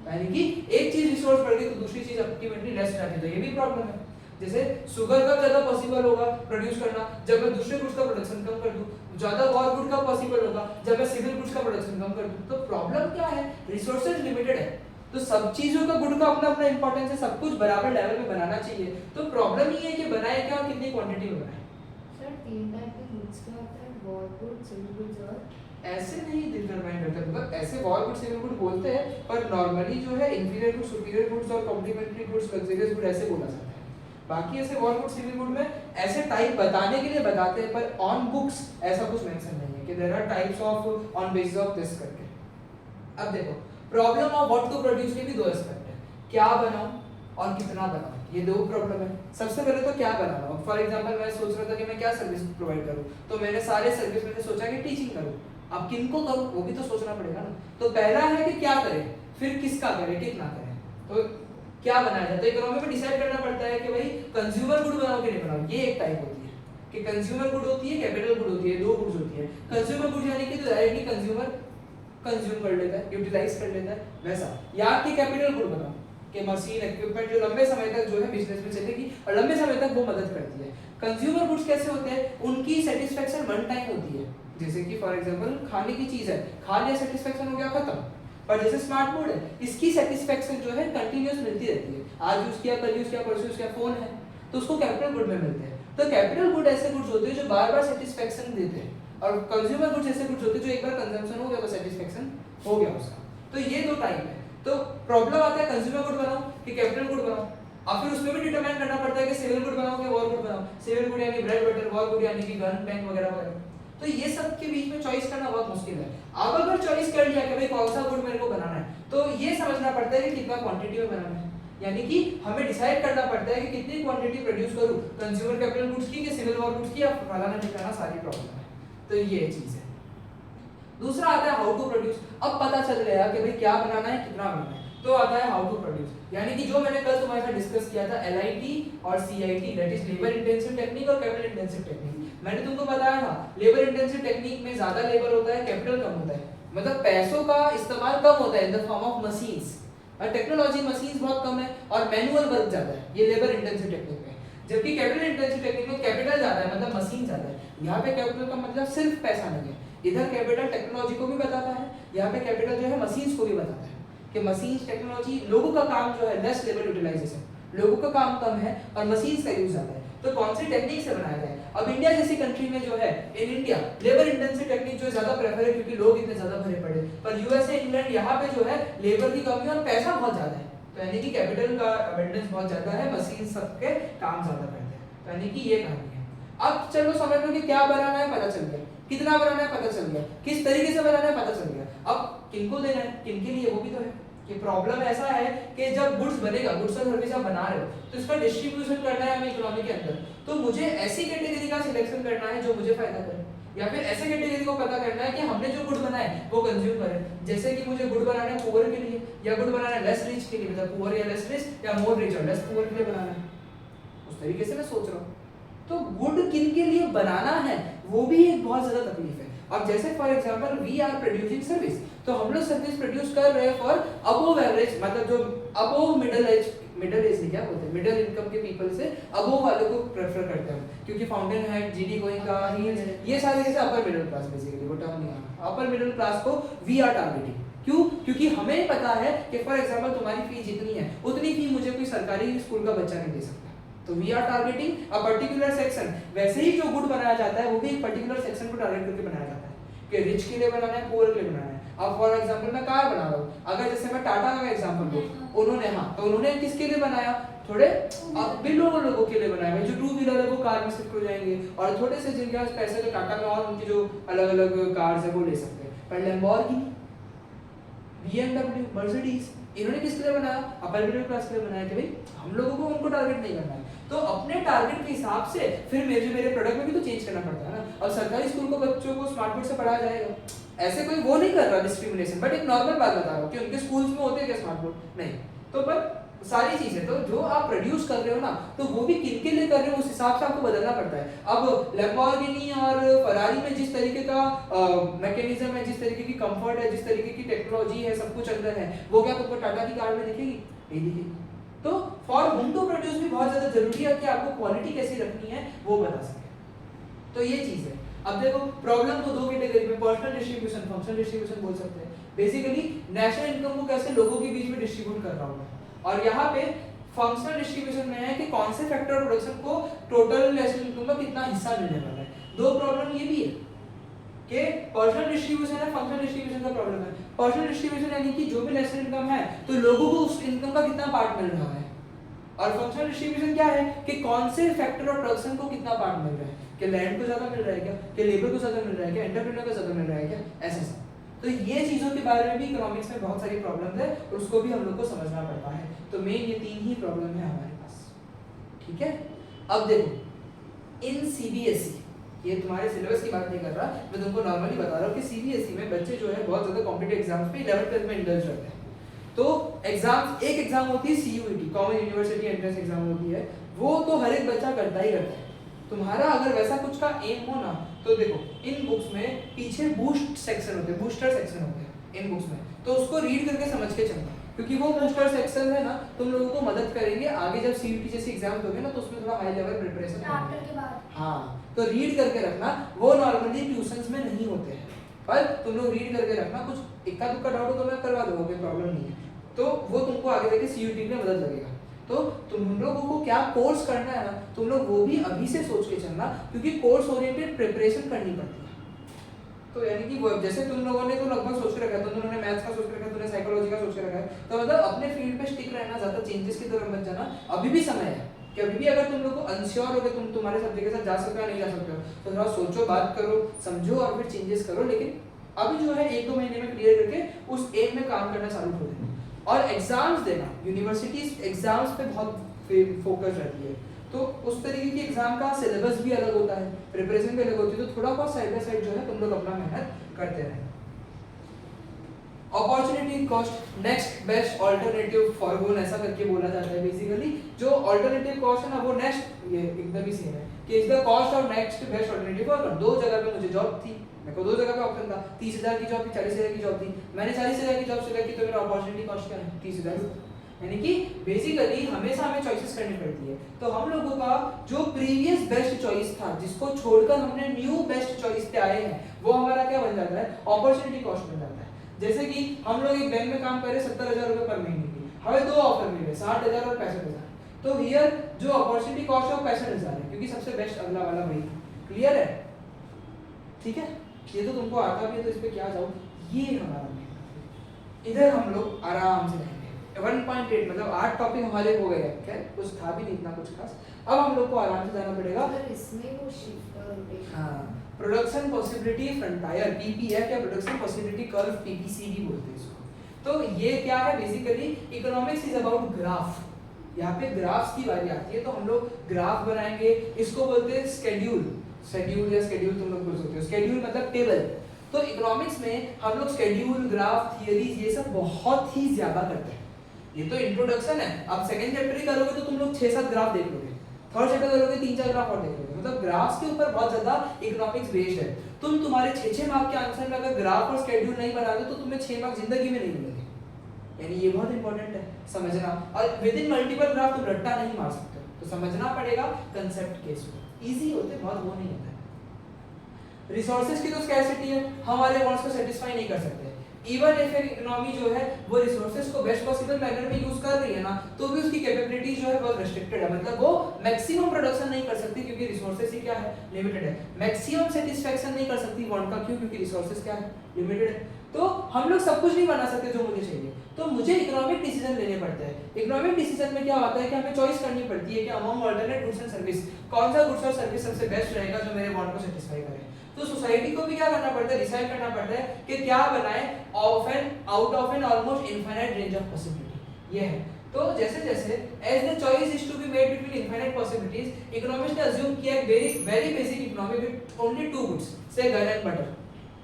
यानी कि एक चीज रिसोर्स बढ़ गई तो दूसरी चीज अल्टीमेटली लेस जाती है। तो ये भी प्रॉब्लम है। जैसे शुगर का ज्यादा पॉसिबल होगा प्रोड्यूस करना जब मैं दूसरे गुड्स का प्रोडक्शन कम कर दूं, ज्यादा वॉर गुड का पॉसिबल होगा जब मैं सिविल गुड्स का प्रोडक्शन कम कर दूं। तो प्रॉब्लम क्या है, रिसोर्सेज लिमिटेड है तो सब चीजों का गुड का अपना अपना इंपॉर्टेंस है, सब कुछ बराबर लेवल में बनाना चाहिए। तो प्रॉब्लम ये है कि बनाए क्या और कितनी क्वांटिटी में बनाए। सर तीन टाइप के गुड्स क्या होता है, वॉर गुड, सिविल गुड्स और ऐसे नहीं डिटरमाइन करते, मतलब ऐसे वॉर गुड सिविल गुड बोलते हैं पर नॉर्मली जो है इंफीरियर गुड, सुपीरियर गुड्स और कॉम्प्लीमेंट्री गुड्स, लग्जरियस गुड ऐसे बोला जाता है। बाकी ऐसे वॉर गुड सिविल गुड में ऐसे टाइप बताने के लिए बताते हैं पर ऑन बुक्स ऐसा कुछ मेंशन नहीं है कि there are types of on basis of this करके। अब देखो problem of what to produce के भी दो एस्पेक्ट है, क्या बनाऊं और कितना बनाऊं, ये दो प्रॉब्लम है। सबसे पहले तो क्या बनाना। फॉर एग्जांपल मैं सोच रहा था कि मैं क्या सर्विस प्रोवाइड करूं, तो मैंने सारे सर्विस में से सोचा कि टीचिंग करूं। अब किनको करूं वो भी तो सोचना पड़ेगा ना। तो पहला है कि क्या करें, फिर किसका करें, कितना करें। तो क्या बनाया जाए, तो इकोनॉमी में डिसाइड करना पड़ता है कि भाई कंज्यूमर गुड बनाओ कि नहीं बनाओ। ये एक टाइप होती है कि कंज्यूमर गुड होती है, कैपिटल गुड होती है, दो गुड्स होती है। कंज्यूमर गुड यानी कि तो डायरेक्टली कंज्यूमर कंज्यूम कर लेता है, यूटिलाइज कर लेता है, वैसा। या कि कैपिटल गुड बनाओ कि मशीन इक्विपमेंट जो लंबे समय तक जो है बिजनेस में चलेगी और लंबे समय तक वो मदद करती है। कंज्यूमर गुड्स कैसे होते हैं, उनकी सेटिस्फेक्शन वन टाइम होती है। जैसे कि फॉर एग्जांपल खाने की चीज है, खा लिया सेटिस्फेक्शन हो गया, खत्म। पर जैसे स्मार्ट बोर्ड है, इसकी सेटिस्फेक्शन जो है कंटिन्यूअस मिलती रहती है। आज यूज किया, कल यूज किया, परसों यूज किया, फोन है तो उसको कैपिटल गुड में मिलते हैं। तो कैपिटल गुड ऐसे गुड्स होते हैं जो बार-बार सेटिस्फेक्शन देते हैं और कंज्यूमर गुड्स ऐसे गुड्स होते हैं जो एक बार कंजम्पशन हो गया तो सेटिस्फेक्शन हो गया उसका। तो ये दो टाइप है। तो प्रॉब्लम आता है कंज्यूमर गुड बनाओ कि कैपिटल गुड बनाओ। अब फिर उसमें भी डिटरमाइन करना पड़ता है कि सिविल गुड बनाओ कि वॉर गुड बनाओ। सिविल गुड यानी ब्रेड बटर, वॉर गुड यानी कि गन, टैंक वगैरह वगैरह। तो ये सब के बीच में चॉइस करना बहुत मुश्किल है। अब अगर चॉइस कर लिया कि भाई कौन सा गुड मेरे को बनाना है तो ये समझना पड़ता है कि कितना क्वांटिटी में बनाना है। यानी कि हमें डिसाइड करना पड़ता है कि कितनी क्वांटिटी प्रोड्यूस करूं, कंज्यूमर कैपिटल गुड्स की कि सिविल वॉर गुड्स की, या फलाना ठिकाना, सारी प्रॉब्लम है। तो ये चीज है। दूसरा आता है हाउ टू प्रोड्यूस। अब पता चल गया कि भाई क्या बनाना है, कितना बनाना है, तो आता है हाउ टू प्रोड्यूस। यानी कि जो मैंने कल तुम्हारे साथ डिस्कस किया था LIT और CIT, that is labour intensive technique और कैपिटल इंटेंसिव टेक्निक। मैंने तुमको बताया था लेबर इंटेंसिव टेक्निक में ज्यादा लेबर होता है, कैपिटल कम होता है, मतलब पैसों का इस्तेमाल कम होता है in the form of machines. और टेक्नोलॉजी मशीन्स बहुत कम है और मैनुअल वर्क ज्यादा है, ये लेबर इंटेंसिव टेक्निक में। जबकि कैपिटल इंटेंसिव टेक्निक में कैपिटल ज्यादा है, मतलब मशीन ज्यादा है। यहाँ पे कैपिटल का मतलब सिर्फ पैसा नहीं है, इधर कैपिटल टेक्नोलॉजी को भी बताता है, यहाँ पे कैपिटल जो है मशीन्स को भी बताता है कि मशीन्स टेक्नोलॉजी, लोगों का काम जो है लेस लेबर यूटिलाइजेशन, लोगों का काम कम है और मशीन्स का यूज ज्यादा है। तो कौन सी टेक्निक से बनाया जाए। अब इंडिया जैसी कंट्री में जो है, in India labour intensive technique जो ज्यादा प्रेफर है क्योंकि लोग इतने ज्यादा भरे पड़े। पर यूएसए, इंग्लैंड, यहाँ पे जो है लेबर की कमी और पैसा बहुत ज्यादा है, तो यानी कि कैपिटल का अबंडेंस बहुत ज्यादा है, मशीन सबके काम ज्यादा करते हैं। तो यानी कि ये कहानी है। अब चलो समझ लो कि क्या बनाना है पता चल गया, कितना बनाना है पता चल गया, किस तरीके से बनाना है पता चल गया। अब किनको देना है, किनके लिए, वो भी तो है। कि प्रॉब्लम ऐसा है कि जब गुड्स बनेगा, गुड्स और सर्विस आप बना रहे हो, तो इसका डिस्ट्रीब्यूशन करना है हमें इकोनॉमी के अंदर, तो मुझे ऐसी कैटेगरी का सिलेक्शन करना है जो मुझे फायदा करे, या फिर ऐसे कैटेगरी को पता करना है कि हमने जो गुड बनाया है वो कंज्यूम करें। जैसे कि मुझे गुड बनाना है पुअर के लिए, या गुड बनाना है लेस रिच के लिए, मतलब पुअर या लेस रिच, या मोर रिच और लेस पुअर के लिए बनाना है, उस तरीके से मैं सोच रहा हूँ। तो गुड किन के लिए बनाना है वो भी एक बहुत ज्यादा तकलीफ है। अब जैसे for example we are producing service, तो हम लोग सर्विस प्रोड्यूस कर रहे हैं फॉर अबोव एवरेज, मतलब जो अबोव मिडिल एज नहीं क्या बोलते हैं, मिडिल इनकम के पीपल से अबोव वालों को प्रेफर करते हैं, क्योंकि फाउंटेन हेड, जीडी गोइंका, ये सारे कैसे अपर मिडिल क्लास, बेसिकली वो टर्म नहीं आता, अपर मिडिल क्लास को वी आर टारगेटिंग। क्यों? क्योंकि हमें पता है कि फॉर एग्जांपल तुम्हारी फी जितनी है उतनी फी मुझे कोई सरकारी स्कूल का बच्चा नहीं दे सकता, तो we are targeting a particular section. वैसे ही जो गुड बनाया जाता है वो भी एक पर्टिकुलर सेक्शन को टारगेट करके बनाया जाता है, कि रिच के लिए बनाना है, पुअर के लिए बनाना है। अब फॉर एग्जांपल मैं कार बना रहा हूँ, अगर जैसे मैं टाटा का एग्जांपल दूं, उन्होंने तो उन्होंने किसके लिए बनाया, थोड़े बिलो लोगों के लिए बनाया, जो टू व्हीलर है वो कार में शिफ्ट हो जाएंगे, और थोड़े से जिनके पास पैसे तो टाटा में और उनकी जो अलग अलग कार्स है वो ले सकते हैं। पर लैम्बोर्गिनी, BMW, मर्सिडीज, इन्होंने किसके लिए बनाया, अपर मिडिल क्लास के लिए बनाया, कि भाई हम लोगों को उनको टारगेट नहीं करना है। तो अपने टारगेट के हिसाब से फिर मेरे प्रोडक्ट में भी तो चेंज करना पड़ता है ना। और सरकारी स्कूल को बच्चों को स्मार्ट बोर्ड से पढ़ाया जाएगा, ऐसे कोई वो नहीं कर रहा डिस्क्रिमिनेशन, बट एक नॉर्मल बात बता रहा हूँ कि उनके स्कूल्स में होते हैं क्या स्मार्ट बोर्ड, नहीं। तो पर सारी चीजें तो जो आप प्रोड्यूस कर रहे हो ना, तो वो भी किन के लिए कर रहे हो उस हिसाब से आपको बदलना पड़ता है। अब लैम्बोर्गिनी और फरारी में जिस तरीके का मैकेनिज्म है, जिस तरीके की कंफर्ट है, जिस तरीके की टेक्नोलॉजी है, सब कुछ अंदर है, वो क्या तुमको टाटा की कार में दिखेगी? नहीं दिखेगी। तो फॉर होम टू प्रोड्यूस भी बहुत ज्यादा जरूरी है कि आपको क्वालिटी कैसी रखनी है वो बता सके। तो ये चीज है। अब देखो प्रॉब्लम तो दो कैटेगरी में, पर्सनल डिस्ट्रीब्यूशन, फंक्शनल डिस्ट्रीब्यूशन बोल सकते हैं। बेसिकली नेशनल इनकम को कैसे लोगों के बीच में डिस्ट्रीब्यूट कर रहा हूं, और यहाँ पे फंक्शनल डिस्ट्रीब्यूशन में है कि कौन से फैक्टर ऑफ प्रोडक्शन को टोटल नेशनल इनकम का कितना हिस्सा मिलने वाला है। दो प्रॉब्लम ये भी है कि पर्सनल डिस्ट्रीब्यूशन है, फंक्शनल डिस्ट्रीब्यूशन का प्रॉब्लम है। पर्सनल डिस्ट्रीब्यूशन यानी कि जो भी नेशनल इनकम है तो लोगों को उस इनकम का कितना पार्ट मिल रहा है, और फंक्शनल डिस्ट्रीब्यूशन क्या है कि कौन से फैक्टर ऑफ प्रोडक्शन को कितना पार्ट मिल रहा है, कि लैंड को ज्यादा मिल रहा है क्या, कि लेबर को ज्यादा मिल रहा है क्या, एंटरप्रेन्योर को ज्यादा मिल रहा है क्या, ऐसा सब। तो ये चीजों के बारे में भी इकोनॉमिक्स में बहुत सारी प्रॉब्लम्स है और उसको भी हम लोग को समझना पड़ता है। तो मेन ये तीन ही प्रॉब्लम है हमारे पास, ठीक है। अब देखो इन सीबीएसई, ये तुम्हारे सिलेबस की बात नहीं कर रहा, मैं तुमको नॉर्मली बता रहा हूँ कि सीबीएसई में बच्चे जो है बहुत ज्यादा कॉम्पिटिटिव एग्जाम्स पे 11th 12th में इंडल्ज करते हैं। तो एग्जाम, एक एग्जाम होती है CUET, common university entrance exam होती है, वो तो हर एक बच्चा करता ही करता है। तुम्हारा अगर वैसा कुछ का एम हो ना, तो देखो इन बुक्स में पीछे बूस्ट सेक्शन होते हैं, बूस्टर सेक्शन होते हैं इन बुक्स में, तो उसको रीड करके समझ के चलना, क्योंकि वो बूस्टर सेक्शन है ना तुम लोगों को मदद करेंगे आगे जब सीयूईटी जैसे एग्जाम दोगे ना, तो उसमें थोड़ा हाई लेवल प्रिपरेशन चैप्टर के बाद। हाँ, तो रीड करके रखना, वो नॉर्मली ट्यूशंस में नहीं होते हैं, पर तुम लोग रीड करके रखना, कुछ इक्का दुक्का डाउट हो तो मैं करवा दूंगा, कोई प्रॉब्लम नहीं है। तो वो तुमको आगे जाके सीयूईटी में मदद लगेगा। तो तुम लोगों को क्या कोर्स करना है ना, तुम लोग वो भी अभी से सोच के चलना, क्योंकि कोर्स ओरिएंटेड प्रिपरेशन करनी पड़ती है। तो यानी कि वो जैसे तुम लोगों ने तो लगभग सोच के रखा है, तुम लोगों ने मैथ्स का सोच के रखा है, तुमने साइकोलॉजी का सोच के रखा है, तो मतलब अपने फील्ड पे स्टिक रहना, ज्यादा चेंजेस की तरफ मत जाना, अभी भी समय है कि अभी भी अगर तुम लोग को अनश्योर हो कि तुम तुम्हारे सब्जेक्ट के साथ जा सकते हो या नहीं जा सकते हो, तो थोड़ा सोचो, बात करो, समझो और फिर चेंजेस करो। लेकिन अभी जो है 1-2 महीने में क्लियर करके उस एम में काम करना चालू कर देना। और एग्जाम्स देना, यूनिवर्सिटीज एग्जाम्स पे बहुत फोकस रहती है, तो उस तरीके की एग्जाम का सिलेबस भी अलग होता है, प्रिपरेशन भी अलग होती है, तो थोड़ा बहुत साइड बाय साइड जो है तुम लोग अपना मेहनत करते रहें। Opportunity cost, next best alternative forgone, ऐसा करके बोला जाता है। बेसिकली जो ऑल्टरनेटिव कॉस्ट है ना, वो नेक्स्ट, ये एकदम ही सेम है कि is the cost of next best alternative for. दो जगह पे मुझे जॉब थी, मेरे को दो जगह पे ऑप्शन था, 30,000 की जॉब थी, 40,000 की जॉब थी, मैंने 40,000 की जॉब सेलेक्ट की, तो मेरा अपॉर्चुनिटी कॉस्ट क्या है, 30,000। यानी कि बेसिकली हमेशा हमें चॉइसेस करनी पड़ती है। तो हम लोगों का जो प्रीवियस बेस्ट चॉइस था, जिसको छोड़कर हमने न्यू बेस्ट चॉइस पे आए हैं, वो हमारा क्या बन जाता है, अपॉर्चुनिटी कॉस्ट बन जाता है। जैसे कि हम लोग एक बैंक में काम कर रहे हैं 70,000 रुपए पर महीने की, हमें दो ऑफर मिले 60,000 और 65,000, तो हियर जो अपॉर्चुनिटी कॉस्ट है वो 65,000 है, क्योंकि सबसे बेस्ट अगला वाला वही। क्लियर है? ठीक है, ये तो तुमको आता भी है, तो इस पे क्या जाओ, ये हमारा इधर हम लोग आराम से रहेंगे। 1.8 मतलब 8 टॉपिक हमारे हो गए हैं, खैर कुछ था भी नहीं इतना कुछ खास। अब हम लोग को आराम से जाना पड़ेगा। अगर इसमें वो शिफ्ट हाँ, प्रोडक्शन पॉसिबिलिटी फ्रंटायर, पीपीएफ या प्रोडक्शन पॉसिबिलिटी कर्व, पीपीसी भी बोलते हैं इसको। तो ये क्या है basically economics is about graph. यहाँ पे ग्राफ्स की बारी आती है, तो हम लोग ग्राफ बनाएंगे, इसको बोलते हैं स्केड्यूल। स्केड्यूल तुम लोग बोल सकते हो, स्केड्यूल मतलब टेबल। तो इकोनॉमिक्स में हम लोग स्केड्यूल, ग्राफ, थियरीज ये सब बहुत ही ज्यादा करते हैं। ये तो इंट्रोडक्शन है, अब सेकंड चैप्टर ही करोगे तो तुम लोग 6-7 ग्राफ देख लोगे, थर्ड चैप्टर करोगे 3-4 ग्राफ और देख लोगे। मतलब ग्राफ्स के ऊपर बहुत ज्यादा इकोनॉमिक्स बेस्ड है। तुम्हारे 6 मार्क के आंसर में अगर ग्राफ और स्केड्यूल नहीं बना दो तो तुम्हें 6 मार्क जिंदगी में नहीं मिलेंगे। यानी ये बहुत इंपॉर्टेंट है समझना। और विद इन मल्टीपल ग्राफ तुम रट्टा नहीं मार सकते, तो समझना पड़ेगा कंसेप्ट केस में। इजी होते बहुत वो नहीं होता है। रिसोर्सेज की तो स्कैरसिटी है, हमारे वांट्स को सेटिस्फाई नहीं कर सकते। इवन इफ इकोनॉमी जो है वो रिसोर्सेज को बेस्ट पॉसिबल मैनर में यूज कर रही है ना, तो भी उसकी कैपेबिलिटी जो है बहुत रेस्ट्रिक्टेड है। मतलब वो मैक्सिमम प्रोडक्शन नहीं कर सकती क्योंकि रिसोर्सेज ही क्या है, लिमिटेड है। मैक्सिमम सेटिस्फैक्शन नहीं कर सकती वांट का, क्यों? क्योंकि रिसोर्सेज क्या है, लिमिटेड है। तो हम लोग सब कुछ नहीं बना सकते जो मुझे चाहिए, तो मुझे इकोनॉमिक डिसीजन लेने पड़ते हैं। इकोनॉमिक डिसीजन में क्या होता है कि हमें चॉइस करनी पड़ती है कि among alternate goods and service कौन सा गुड्स और सर्विस सबसे बेस्ट रहेगा जो मेरे वांट को सेटिस्फाई करे। तो सोसाइटी को भी क्या करना पड़ता है, डिसाइड करना पड़ता है कि क्या बनाए out of an almost infinite range of possibility. ये है। तो जैसे जैसे as the choice is to be made between infinite possibilities, economist ने अज्यूम किया एक very basic economy with only 2 goods, say gun and butter.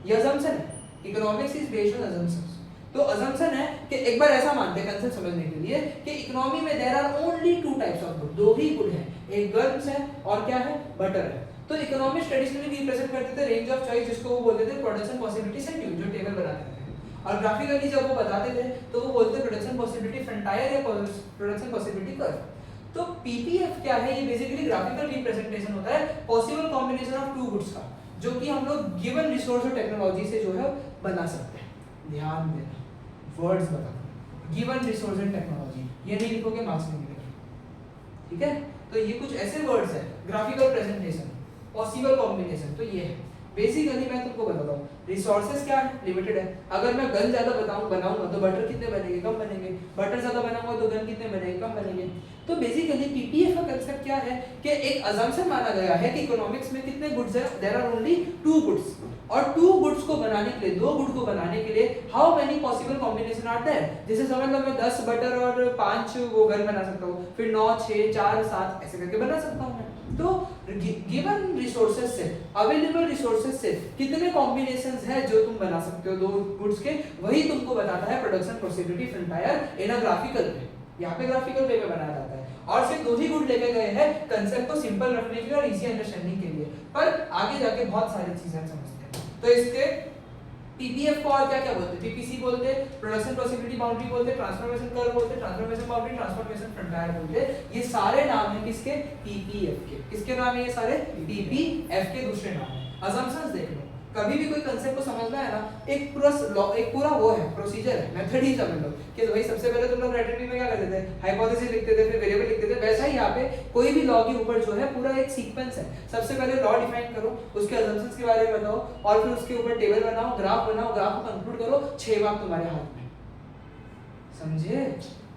ये असम्पशन है, economics is based on assumptions. तो असम्पशन है कि एक बार ऐसा मानते हैं कंसेप्ट समझने के लिए कि इकोनॉमी में there are only 2 types of good, 2 ही गुड है, एक गन्स है और क्या है, बटर है। तो इकोनॉमिस्ट ट्रेडिशनली रिप्रेजेंट करते थे रेंज ऑफ चॉइस, जिसको वो बोलते थे प्रोडक्शन पॉसिबिलिटी शेड्यूल, जो टेबल बनाते थे। और ग्राफिकली जब वो बताते थे तो वो बोलते प्रोडक्शन पॉसिबिलिटी फ्रंटायर या प्रोडक्शन पॉसिबिलिटी कर्व। तो पीपीएफ क्या है, ये बेसिकली ग्राफिकल रिप्रेजेंटेशन होता है पॉसिबल कॉम्बिनेशन ऑफ 2 गुड्स का, जो कि हम लोग गिवन रिसोर्स और टेक्नोलॉजी से जो है बना सकते हैं। ध्यान देना, वर्ड्स बताओ, गिवन रिसोर्स एंड टेक्नोलॉजी, ये नहीं लिखोगे मार्क्स नहीं मिलेगा, ठीक है? तो ये कुछ ऐसे वर्ड्स है, ग्राफिकल प्रेजेंटेशन, पॉसिबल कॉम्बिनेशन। तो ये है बेसिकली। मैं तुमको बताता हूँ, रिसोर्सेज क्या है, लिमिटेड है। अगर मैं गन ज्यादा बनाऊंगा तो बटर कितने बनेंगे, कम बनेंगे। बटर ज्यादा बनाऊंगा तो गन कितने बनेंगे, कम बनेंगे। तो बेसिकली पीपीएफ का कांसेप्ट क्या है कि एक अजम्पशन माना गया है कि इकोनॉमिक्स में कितने गुड्स है, देयर आर ओनली 2 गुड्स, और 2 गुड्स को बनाने के लिए, 2 गुड को बनाने के लिए how many possible combination are there. जैसे समझ लो मैं 10 बटर और 5 वो गन बना सकता हूँ, फिर 9, 6, 4, 7 ऐसे करके बना सकता हूँ मैं। तो गिवन रिसोर्सेज से, अवेलेबल रिसोर्सेज से कितने कॉम्बिनेशंस है जो तुम बना सकते हो 2 गुड्स के, वही तुमको बताता है production possibility frontier in a graphical way. यहाँ पे ग्राफिकल वे में बनाया जाता है। और सिर्फ 2 ही गुड लेके गए हैं कंसेप्ट को सिंपल रखने के लिए और इजी अंडरस्टैंडिंग के लिए, पर आगे जाके बहुत सारी चीजें हम समझते हैं। तो इसके पीपीएफ को और क्या क्या बोलते हैं, पीपीसी बोलते हैं, प्रोडक्शन पॉसिबिलिटी बाउंड्री बोलते हैं, ट्रांसफॉर्मेशन कर्व बोलते हैं, ट्रांसफॉर्मेशन बाउंड्री, ट्रांसफॉर्मेशन फ्रंटायर बोलते हैं। ये सारे नाम हैं किसके, पीपीएफ के। किसके नाम है ये सारे, पीपीएफ के दूसरे नाम हैं। असम्पशंस देख लो, कभी भी कोई कंसेप्ट को समझना है ना, एक पूरा वो है, प्रोसीजर है, मेथड ही समझ लो कि भाई सबसे पहले तुम लोग रेटरी में क्या करते थे, हाइपोथेसिस लिखते थे, फिर वेरिएबल लिखते थे। वैसा ही यहाँ पे कोई भी लॉ के ऊपर जो है पूरा एक सीक्वेंस है। सबसे पहले लॉ डिफाइन करो, उसके असम्पशंस के बारे में बताओ, और फिर उसके ऊपर टेबल बनाओ, ग्राफ को कंक्लूड करो। 6 मार्क तुम्हारे हाथ में, समझे?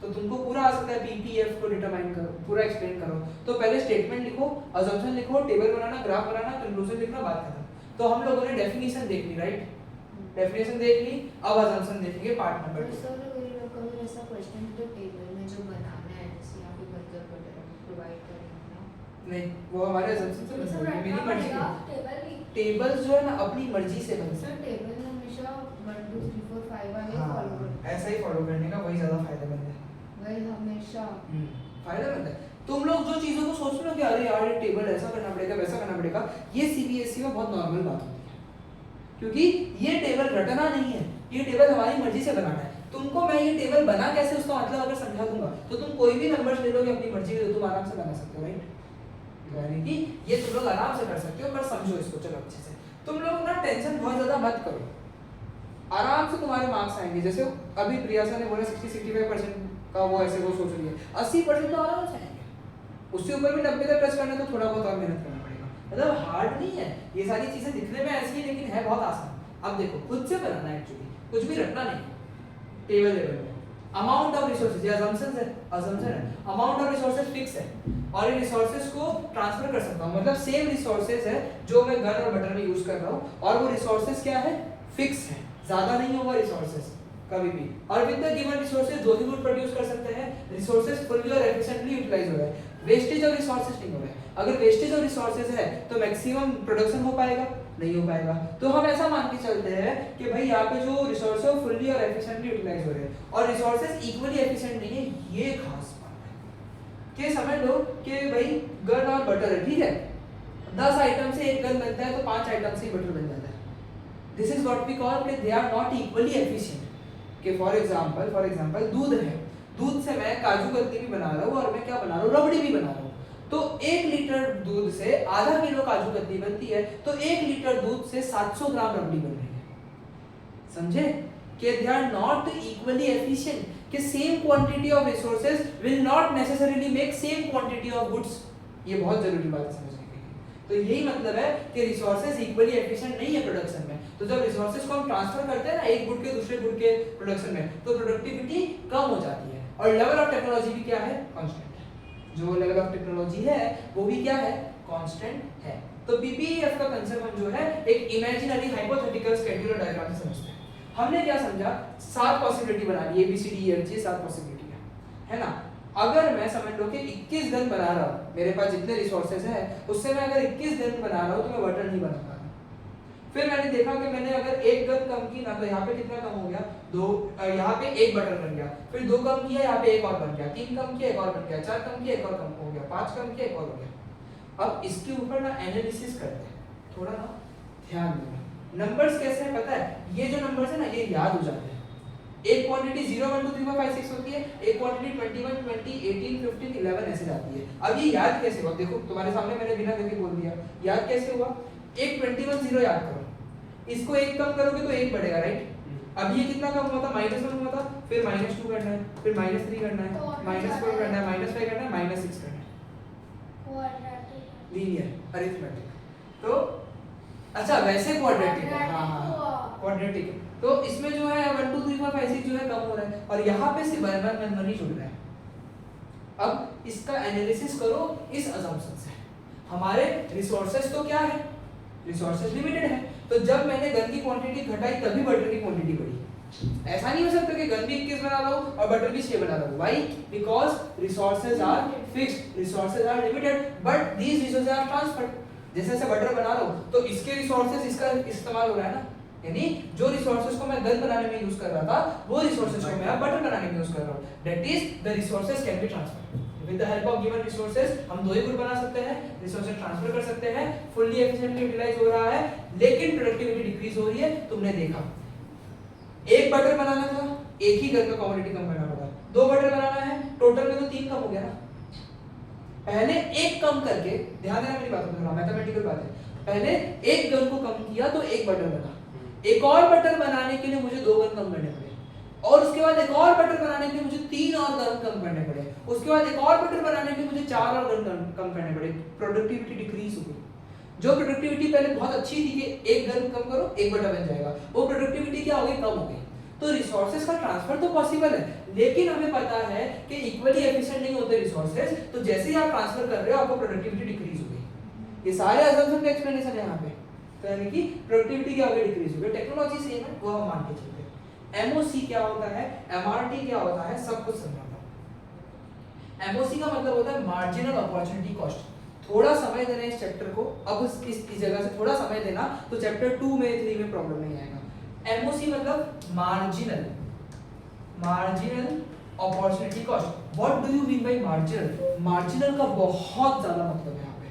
तो तुमको पूरा आ सकता है पीपीएफ को डिटरमाइन करो, पूरा एक्सप्लेन करो। तो पहले स्टेटमेंट लिखो, असम्पशन लिखो, टेबल बनाना, ग्राफ बनाना, कंक्लूजन लिखना, बात खत्म। तो हम लोगों ने डेफिनेशन देख ली, राइट? डेफिनेशन देख ली, अब असम्पशन देखेंगे पार्ट नंबर 2। सर अगर ऐसा क्वेश्चन तो टेबल में जो बनाना है जैसे यहाँ पे मतलब प्रोवाइड करेंगे ना, नहीं, वो हमारे असम्पशन से सब बनेगा, मेरी रखना मर्जी पड़ेगा है। टेबल भी। टेबल जो है ना अपनी मर्जी से बनता सर है। टेबल में हमेशा 1 2 3 4 5 वाले हाँ, फॉलो करते ऐसा ही फॉलो करने का वही ज्यादा फायदेमंद है। वही हमेशा फायदेमंद है। तुम लोग जो चीजों को सोच रहे हो कि अरे यार ये टेबल ऐसा करना पड़ेगा, वैसा करना पड़ेगा, ये सीबीएसई में बहुत नॉर्मल बात होती है, क्योंकि ये टेबल रटना नहीं है, ये टेबल हमारी मर्जी से बनाना है। तुमको मैं ये टेबल बना कैसे उसका मतलब अगर समझा दूंगा तो तुम कोई भी नंबर्स ले लोगे अपनी मर्जी से, तुम आराम से बना सकते हो, राइट? यानी कि ये तुम लोग आराम से कर सकते हो, पर समझो इसको चलो अच्छे से। तुम लोग ना टेंशन बहुत ज्यादा मत करो, आराम से तुम्हारे मार्क्स आएंगे। जैसे अभी प्रियासा ने बोला 60-65% का वो ऐसे वो सोच रही है, 80% तो आराम से आएंगे, उससे ऊपर भी 90 तक टच करना है तो थोड़ा बहुत और मेहनत करना पड़ेगा। मतलब हार्ड नहीं है, ये सारी चीजें दिखने में ऐसी है लेकिन है बहुत आसान। अब देखो खुद से बनाना है, एक्चुअली कुछ भी रखना नहीं, टेबल लेवल में अमाउंट ऑफ रिसोर्सेज, ये असम्पशन है, अमाउंट ऑफ रिसोर्सेज फिक्स है और इन रिसोर्सेज को ट्रांसफर कर सकता हूं। मतलब सेम रिसोर्सेज है जो मैं गन और बटर में यूज कर रहा हूं, और वो रिसोर्सेज क्या है, फिक्स है, ज्यादा नहीं होगा रिसोर्सेज, कभी भी। और विद द गिवन रिसोर्सेज जो भी गुड प्रोड्यूस कर सकते हैं, रिसोर्सेज फुल्ली और एफिशिएंटली यूटिलाइज हो रहा है, वेस्टेज ऑफ रिसोर्सेज नहीं हो रहा है। अगर वेस्टेज ऑफ रिसोर्सेज है तो मैक्सिमम प्रोडक्शन हो पाएगा, नहीं हो पाएगा। तो हम ऐसा मान के चलते हैं कि भाई यहाँ पे जो रिसोर्स है फुल्ली और एफिशिएंटली यूटिलाइज हो रहे हैं, और रिसोर्सेज इक्वली एफिशिएंट नहीं है, ये खास बात है। कि समझ लो कि भाई गन और बटर है, ठीक है, 10 आइटम से एक गन बनता है तो 5 आइटम से बटर बन जाता है। This is what we call कि they are not equally efficient. कि फॉर एग्जांपल दूध है, दूध से मैं काजू कतली भी बना रहा हूँ और मैं क्या बना रहा हूँ, रबड़ी भी बना रहा हूँ। तो 1 लीटर दूध से आधा किलो काजू कतली बनती है, तो 1 लीटर दूध से 700 ग्राम रबड़ी बन रही है। समझे कि they are not equally efficient, कि same quantity of resources will not necessarily make same quantity of goods. ये बहुत जरूरी बात है समझने के लिए। तो यही मतलब है कि रिसोर्सेज इक्वली एफिशिएंट नहीं है प्रोडक्शन में। तो जब रिसोर्सेज को हम ट्रांसफर करते हैं ना एक गुड के दूसरे गुड के प्रोडक्शन में, तो प्रोडक्टिविटी कम हो जाती है। और लेवल ऑफ टेक्नोलॉजी भी क्या है, कांस्टेंट है। जो लेवल ऑफ टेक्नोलॉजी है वो भी क्या है, कांस्टेंट है। तो पीपीएफ का कंसेप्ट हम जो है एक इमेजिनरी हाइपोथेटिकल शेड्यूलर डायग्राम से समझते हैं। हमने क्या समझा, 7 पॉसिबिलिटी बना ली, ABCDEFG 7 पॉसिबिलिटी है ना। अगर मैं समझ लो कि 21 गन बना रहा हूँ, मेरे पास जितने रिसोर्सेज है उससे मैं अगर 21 गन बना रहा हूँ तो मैं बटर नहीं बना पा रहा। फिर मैंने देखा कि मैंने अगर 1 गन कम की ना, तो यहाँ पे कितना कम हो गया, 2, यहाँ पे 1 बटर बन गया। फिर 2 कम किया, यहाँ पे 1 और बन गया, 3 कम किया, 1 और बन गया, 4 कम किया, 1 और कम हो गया, 5 कम किया, 1 और हो गया। अब इसके ऊपर ना एनालिसिस करते हैं, थोड़ा ना ध्यान देना। नंबर्स कैसे हैं पता है, ये जो नंबर्स है ना ये याद हो जाते हैं। एक क्वांटिटी 0 1 2 3 4 5 6 होती है, एक क्वांटिटी 21 20 18 15 11 ऐसे जाती है। अब ये याद कैसे हुआ, देखो तुम्हारे सामने मैंने बिना देखे बोल दिया, याद कैसे हुआ। एक 21 0 याद करो, इसको 1 कम करोगे तो 1 बढ़ेगा, राइट। अब ये कितना कम हुआ था, -1 हुआ था, फिर -2 करना है, फिर -3 करना है, -4 करना है, -5 करना है, -6 करना है। Linear arithmetic. तो अच्छा वैसे क्वाड्रेटिक है, हाँ क्वाड्रेटिक है। तो इसमें जो है 1 2 3 4 5 6 जो है कम हो रहा है, और यहाँ पे सिर्फ 1 1 1 ही जुड़ रहा है। अब इसका एनालिसिस करो इस असम्पशन से, हमारे रिसोर्सेज तो क्या है, रिसोर्सेज लिमिटेड है। तो जब मैंने गन की क्वांटिटी घटाई तभी बटर की क्वांटिटी बढ़ी। ऐसा नहीं हो सकता कि गन भी 21 बना रहा हूँ और बटर भी 6 बना रहा हूँ। Why? Because resources are fixed, resources are limited, but these resources are transferred. जैसे जैसे बटर बना रहा हूँ तो इसके रिसोर्सेज इसका इस्तेमाल हो रहा है ना, यानी जो रिसोर्सेज को मैं गन बनाने में यूज कर रहा था वो रिसोर्सेज को मैं बटर बनाने में यूज कर रहा हूँ। That is the resources can be transferred with the help of given resources. हम 2 ही गुड बना सकते हैं, रिसोर्सेज ट्रांसफर कर सकते हैं, फुल्ली एफिशिएंटली यूटिलाइज हो रहा है, लेकिन प्रोडक्टिविटी डिक्रीज हो रही है। तुमने देखा एक बटर बनाना था, एक ही गन का क्वांटिटी कम करना पड़ा, 2 बटर बनाना है, टोटल में तो 3 कम हो गया ना। पहले एक कम करके, ध्यान देना मेरी बात को, मैथमेटिकल बात है, पहले एक गन को कम किया तो एक बटर बना, एक और बटर बनाने के लिए मुझे 2 गन कम करने पड़े, और उसके बाद एक और बटर बनाने के लिए मुझे 3 और गन कम करने पड़े, उसके बाद एक और बटर बनाने के लिए मुझे 4 और गन कम करने पड़े। प्रोडक्टिविटी डिक्रीज हो गई। जो प्रोडक्टिविटी पहले बहुत अच्छी थी कि एक गन कम करो एक बटर बन जाएगा, वो प्रोडक्टिविटी क्या हो गई, कम हो गई। तो रिसोर्सेज का ट्रांसफर तो पॉसिबल है, लेकिन हमें पता है कि इक्वली एफिशिएंट नहीं होते रिसोर्सेज। तो जैसे ही आप ट्रांसफर कर रहे हो आपको प्रोडक्टिविटी डिक्रीज हो गई। ये सारे असम्पशन का एक्सप्लेनेशन है यहाँ पे। तो यानी कि प्रोडक्टिविटी क्या हो गई, डिक्रीज हो गई। टेक्नोलॉजी सेम है, वो हम मान के चलते हैं। एमओसी क्या होता है, एमआरटी क्या होता है, सब कुछ समझाता हूं। एमओसी का मतलब होता है मार्जिनल अपॉर्चुनिटी कॉस्ट। थोड़ा समय देना इस चैप्टर को, अब इस जगह से थोड़ा समय देना तो चैप्टर 2 में 3 में प्रॉब्लम नहीं आएगा। एमओसी मतलब marginal opportunity cost. What do you mean by marginal? Marginal का बहुत ज्यादा मतलब है यहाँ पे।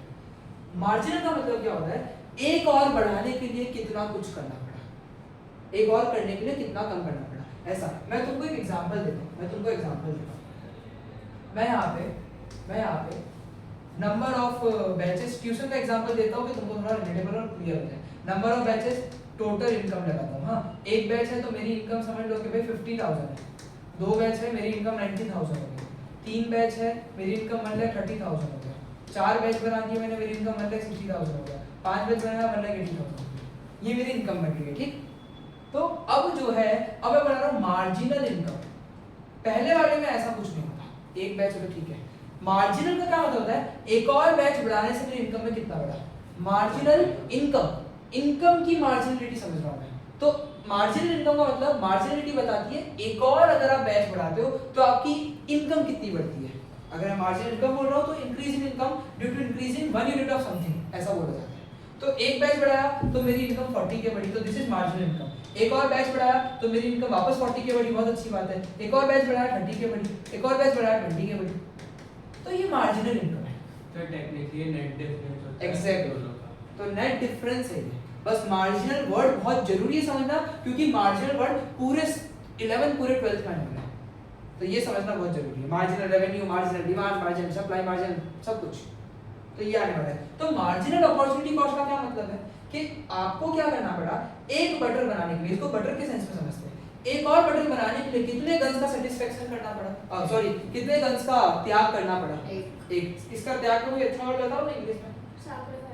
मार्जिनल का मतलब क्या होता है, एक और बढ़ाने के लिए कितना कुछ करना पड़ा, एक और करने के लिए कितना कम करना पड़ा। ऐसा मैं तुमको एक एग्जांपल देता हूँ, मैं यहाँ पे नंबर ऑफ बैचेस, ट्यूशन का एग्जांपल देता हूँ कि तुमको थोड़ा रिलेटेबल और क्लियर हो जाए। Number of batches, total income लगाता हूँ। हाँ, एक बैच है तो मेरी इनकम समझ लो कि भाई 50,000 है, 2 बैच है मेरी इनकम 90,000 हो गई, 3 बैच है मेरी इनकम मान लिया 30,000 हो गया, 4 बैच बना दिए मैंने, मेरी इनकम मान लिया 60,000 हो गया, 5 बैच बनाया मान लिया 80,000 हो गया। ये मेरी इनकम बन गई है, ठीक। तो अब जो है, अब मैं बना रहा हूँ मार्जिनल इनकम। पहले वाले में ऐसा कुछ नहीं होता, एक बैच तो ठीक है। मार्जिनल का क्या मतलब होता है, एक और बैच बढ़ाने से मेरी इनकम में कितना बढ़ा। मार्जिनल इनकम की मार्जिनलिटी समझ रहा हूं मैं। तो मार्जिनल इनकम का मतलब मार्जिनलिटी बताती है एक और अगर आप बैच बढ़ाते हो तो आपकी इनकम कितनी बढ़ती है। अगर मैं मार्जिनल इनकम बोल रहा हूँ तो increase in income due to increase in 1 unit of something ऐसा बोला जाता है। तो एक बैच बढ़ाया तो मेरी इनकम 40 के बढ़ी, तो दिस इज मार्जिनल इनकम। एक और बैच बढ़ाया तो मेरी इनकम वापस 40 के बढ़ी, बहुत अच्छी बात है। एक और बैच बढ़ाया 30 के बढ़ी, एक और बैच बढ़ाया 20 के बढ़ी, तो ये मार्जिनल इनकम है। तो टेक्निकली नेट डिफरेंस होता है Exactly. दोनों का। तो नेट डिफरेंस है ये। बस मार्जिनल वर्ड बहुत जरूरी है समझना, क्योंकि मार्जिनल वर्ड पूरे 11 पूरे 12th में आने वाला है, तो ये समझना बहुत जरूरी है। Marginal revenue, marginal demand, marginal supply, marginal सब कुछ, तो ये आने वाला है। तो मार्जिनल अपॉर्चुनिटी कॉस्ट का क्या मतलब है कि आपको क्या करना पड़ा, एक बटर बनाने के लिए, इसको बटर के सेंस में समझते हैं, एक और बटर बनाने के लिए कितने गन्स का सेटिस्फेक्शन करना पड़ा, सॉरी कितने गन्स का त्याग करना पड़ा, एक। इसका त्याग का कोई अच्छा वर्ड बताओ ना इंग्लिश में,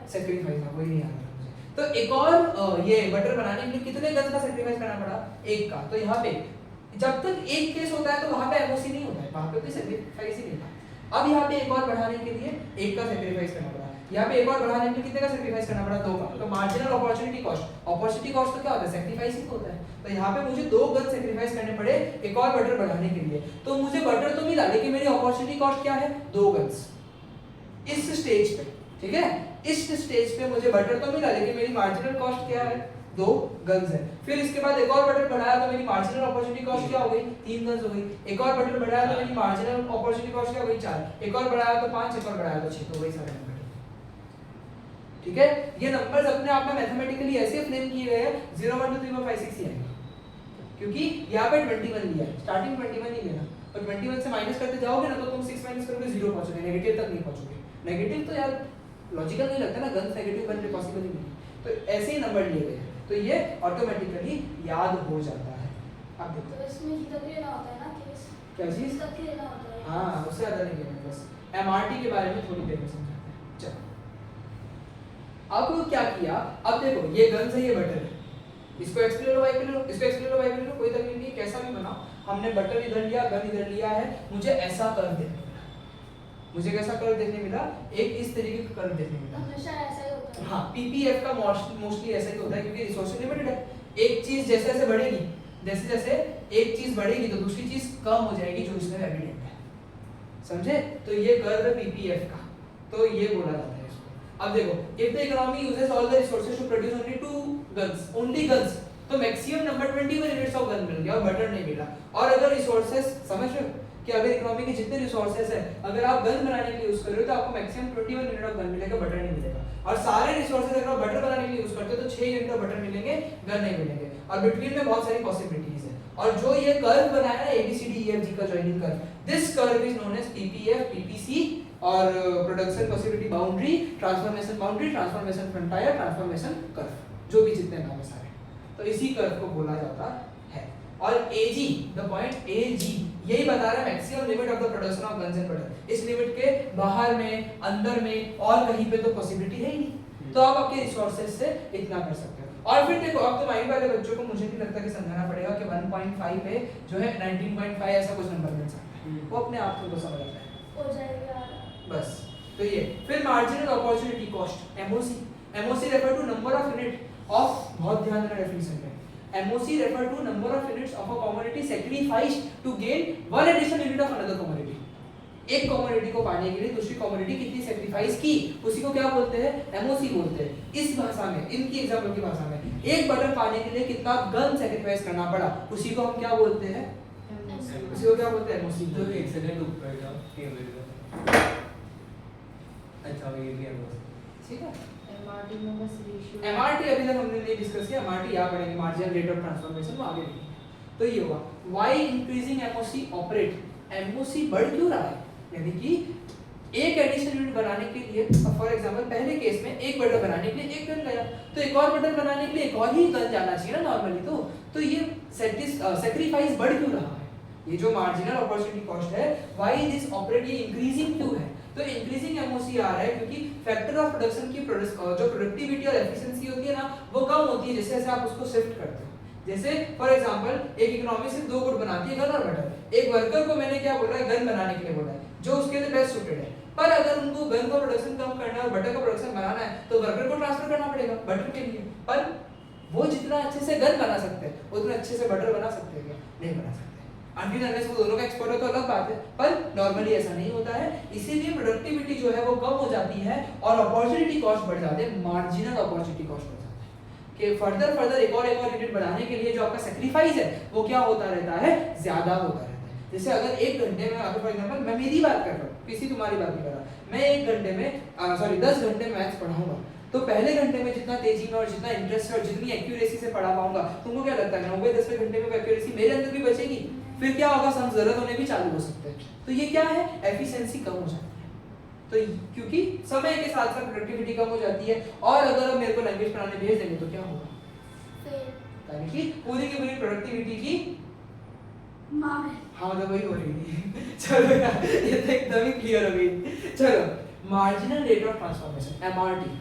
सैक्रिफाइस, वही नहीं आ रहा मुझे। तो एक और ये बटर बनाने के लिए कितने गन्स का सैक्रिफाइस करना पड़ा, एक का। तो यहाँ पे जब तक एक केस होता है तो वहां पे एमओसी नहीं होता है, वहां पे कोई सैक्रिफाइस ही नहीं था। अब यहाँ पे एक और बढ़ाने के लिए एक का सैक्रिफाइस करना पड़ा, यहाँ पे एक और बढ़ाने के लिए कितने का सैक्रिफाइस करना पड़ा, 2 का। तो marginal opportunity cost, opportunity cost तो क्या होता है, सैक्रिफाइस ही होता है। तो यहाँ पे मुझे 2 गन सैक्रिफाइस करने पड़े एक और बटर बढ़ाने के लिए, तो मुझे बटर तो मिला लेकिन मेरी अपॉर्चुनिटी कॉस्ट क्या है, 2 गन्स इस स्टेज पे, ठीक है। इस स्टेज पे मुझे बटर तो मिला लेकिन मेरी मार्जिनल कॉस्ट क्या है, 2 गन्स है। फिर इसके बाद एक और बटर बढ़ाया तो मेरी मार्जिनल अपॉर्चुनिटी कॉस्ट क्या हो गई, 3 गन्स हो गई। एक और बटर बढ़ाया तो मेरी मार्जिनल अपॉर्चुनिटी कॉस्ट क्या हो गई, 4। एक और बढ़ाया तो 5, एक और बढ़ाया तो 6, तो वही सारे नंबर, ठीक है। ये नंबर्स अपने आप में मैथमेटिकली ऐसे फ्रेम किए गए हैं 0 1 2 3 4 5 6 ही आएगा, क्योंकि यहाँ पे 21 लिया है, स्टार्टिंग 21 ही लेना, और 21 से माइनस करते जाओगे ना तो तुम 6 माइनस करोगे 0 पहुंचोगे, नेगेटिव तक नहीं पहुंचोगे। नेगेटिव तो यार लॉजिकल नहीं लगता ना, गन्स नेगेटिव बनने पॉसिबल ही नहीं, तो ऐसे ही नंबर लिए गए, तो ये ऑटोमेटिकली याद हो जाता है। अब देखो तो इसमें ही तक लेना होता है ना केस, क्या चीज, तक लेना होता है। हाँ उससे ज्यादा नहीं लेना, बस एमआरटी के बारे में थोड़ी देर में समझाते हैं। चलो अब क्या किया, अब देखो ये गन्स है, ये बटर है, इसको एक्स ले लो, वाई ले लो, इसको एक्स ले लो, वाई ले लो, कोई तकलीफ नहीं, कैसा भी बनाओ। हमने बटर इधर लिया, गन इधर लिया है, मुझे ऐसा कर्व देखने मिला, मुझे कैसा कर्व देखने मिला, एक इस तरीके का कर्व देखने मिला। हमेशा ऐसा ही होता है। हाँ पीपीएफ का मोस्टली ऐसा ही होता है, क्योंकि रिसोर्स लिमिटेड है। एक चीज जैसे जैसे बढ़ेगी, जैसे जैसे एक चीज बढ़ेगी तो दूसरी चीज कम हो जाएगी, जो इसमें एविडेंट है, समझे। तो ये कर्व है पीपीएफ का, तो ये बोला जाता है इसको। अब देखो, if the economy uses all the resources to produce only 2 guns, only guns, तो maximum number 21 units of gun मिल गया और बटर नहीं मिला। और अगर रिसोर्सेज, समझ रहे हो कि अगर इकोनॉमी के जितने रिसोर्सेज है, अगर आप गन बनाने के लिए यूज कर रहे हो तो आपको मैक्सिमम 21 यूनिट ऑफ गन मिलेगा, बटर नहीं मिलेगा। और सारे रिसोर्सेज अगर आप बटर बनाने के लिए यूज करते हो तो 6 यूनिट ऑफ बटर मिलेंगे, गन नहीं मिलेंगे। और बिटवीन में बहुत सारी पॉसिबिलिटीज है। और जो ये कर्व बनाया है ABCDEFG का joining curve, this curve is known as PPF, PPC, और production possibility boundary, transformation boundary, transformation frontier, transformation curve, जो भी जितने नाम है सारे, तो इसी कर्व को बोला जाता है। और AG, द पॉइंट AG यही बता रहा है maximum limit of the production of guns and butter. इस लिमिट के बाहर में, अंदर में और कहीं पे तो पॉसिबिलिटी है ही नहीं, तो आप आपके रिसोर्सेज से इतना कर सकते हो। और फिर देखो, अब तो माइंड वाले बच्चों को मुझे नहीं लगता कि समझाना पड़ेगा कि 1.5 पे जो है 19.5 ऐसा कुछ नंबर मिल सकता है, वो अपने आप को समझ आता है, हो जाएगा बस। तो ये फिर marginal opportunity cost, MOC, MOC refer to number of unit of, बहुत ध्यान देना डेफिनेशन में, MOC refer to number of units of a commodity sacrificed to gain one additional unit of another commodity. एक कमोडिटी को पाने के लिए दूसरी कमोडिटी कितनी सैक्रिफाइस की, उसी को क्या बोलते हैं, एमओसी बोलते हैं। इस भाषा में, इनकी एग्जाम्पल की भाषा में, एक बटर पाने के लिए कितना गन सैक्रिफाइस करना पड़ा, उसी को हम क्या बोलते हैं, उसी को क्या बोलते हैं, एमओसी। तो एक सेकंड ऊपर जाओ टेबल पे, अच्छा ये भी है बस, ठीक है। एमआरटी में बस रेशियो, एमआरटी अभी तक हमने नहीं डिस्कस किया, एमआरटी याद पड़ेगी, मार्जिनल रेट ऑफ ट्रांसफॉर्मेशन, वो आगे नहीं। तो ये होगा why increasing MOC operate, MOC बढ़ क्यों रहा है, यानी कि एक एडिशनल यूनिट बनाने के लिए, फॉर एग्जांपल पहले केस में एक बटर बनाने के लिए एक गन गया, तो एक और बटर बनाने के लिए एक और ही गन जाना चाहिए ना नॉर्मली, तो ये सैक्रिफाइस बढ़ क्यों रहा है, ये जो मार्जिनल अपॉर्चुनिटी कॉस्ट है, व्हाई दिस ऑपरेट, ये इंक्रीजिंग क्यों है, तो इंक्रीजिंग एमओसी आ रहा है क्योंकि फैक्टर ऑफ प्रोडक्शन की जो प्रोडक्टिविटी और एफिशिएंसी होती है ना, वो कम होती है जैसे जैसे आप उसको शिफ्ट करते हो। जैसे फॉर एग्जांपल एक इकोनॉमी सिर्फ 2 गुड बनाती है, गन और बटर। एक वर्कर को मैंने क्या बोला है, गन बनाने के लिए बोला है, जो उसके लिए बेस्ट सूटेड है। पर अगर उनको गन का प्रोडक्शन कम करना है और बटर का प्रोडक्शन बनाना है, तो वर्कर को ट्रांसफर करना पड़ेगा बटर के लिए। पर वो जितना अच्छे से गन बना बना सकते हैं, उतने अच्छे से बटर बना सकते हैं क्या? नहीं बना सकते। अनटिल अनलेस वो दोनों का एक्सपर्ट हो तो अलग बात है, पर नॉर्मली ऐसा नहीं होता है। इसीलिए प्रोडक्टिविटी जो है वो कम हो जाती है और अपॉर्चुनिटी कॉस्ट बढ़ जाते हैं, मार्जिनल अपॉर्चुनिटी कॉस्ट बढ़ जाता है कि फर्दर एक और यूनिट बढ़ाने के लिए जो आपका सेक्रीफाइस है वो क्या होता रहता है, ज्यादा होता रहता है। जैसे अगर 1 घंटे में फॉर एग्जांपल मैं मेरी बात कर रहा हूँ, किसी तुम्हारी बात नहीं कर रहा, मैं 1 घंटे में 10 घंटे मैथ्स पढ़ाऊंगा, तो पहले घंटे में जितना तेजी में और जितना इंटरेस्ट है और जितनी एक्यूरेसी से पढ़ा पाऊंगा, तुमको क्या लगता है 90-10 घंटे में एक्यूरेसी मेरे अंदर भी बचेगी? फिर क्या होगा, सम जरूरत होने भी चालू हो सकते हैं। तो ये क्या है, एफिशिएंसी कम हो जाती है। तो क्योंकि समय के साथ साथ प्रोडक्टिविटी कम हो जाती है, और अगर अब मेरे को लैंग्वेज पढ़ाने भेज देंगे तो क्या होगा, यानी कि पूरी की पूरी प्रोडक्टिविटी की हाँ तो वही हो रही थी। चलो यार ये तो एकदम ही क्लियर हो गई। चलो, marginal rate of transformation MRT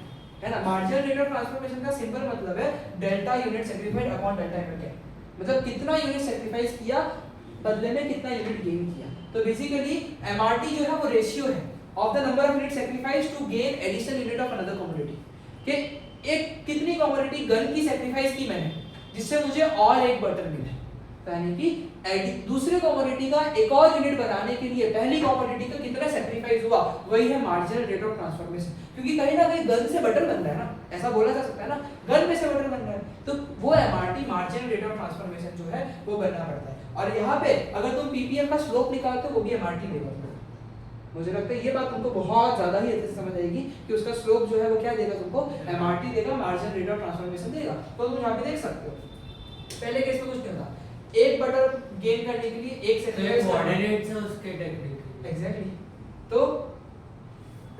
है ना। मार्जिनल रेट ऑफ ट्रांसफॉर्मेशन का सिंपल मतलब है delta unit sacrificed upon delta unit gain, मतलब कितना यूनिट सैक्रिफाइस किया बदले में कितना यूनिट गेन किया। तो बेसिकली एमआरटी जो है वो रेशियो है of the number of unit sacrifice to gain additional unit of another commodity, कि एक कितनी कमोडिटी गन की सैक्रिफाइस की मैंने जिससे मुझे और एक बटर मिले, यानी कि दूसरे कमोडिटी का एक और यूनिट बनाने के लिए पहली कमोडिटी का कितना सैक्रिफाइस हुआ, वही है मार्जिनल रेट ऑफ ट्रांसफॉर्मेशन। क्योंकि कहीं ना कहीं गन से बटर बन रहा है ना, ऐसा बोला जा सकता है ना, गन में से बटर बन रहा है, तो वो MRT marginal rate of transformation जो है वो बनना पड़ता है। और यहाँ पे अगर तुम पीपीएम का स्लोप निकालते हो वो भी एमआरटी देगा तुमको। मुझे लगता है ये बात तुमको बहुत ज्यादा ही अच्छे से समझ आएगी कि उसका स्लोप जो है वो क्या देगा तुमको, एमआरटी देगा, मार्जिनल रेट ऑफ ट्रांसफॉर्मेशन देगा। तो तुम यहाँ पे देख सकते हो पहले केस में कुछ नहीं था, एक बटर गेन करने के लिए एक तो कोऑर्डिनेट्स है उसके टेक्निक एग्जैक्टली, तो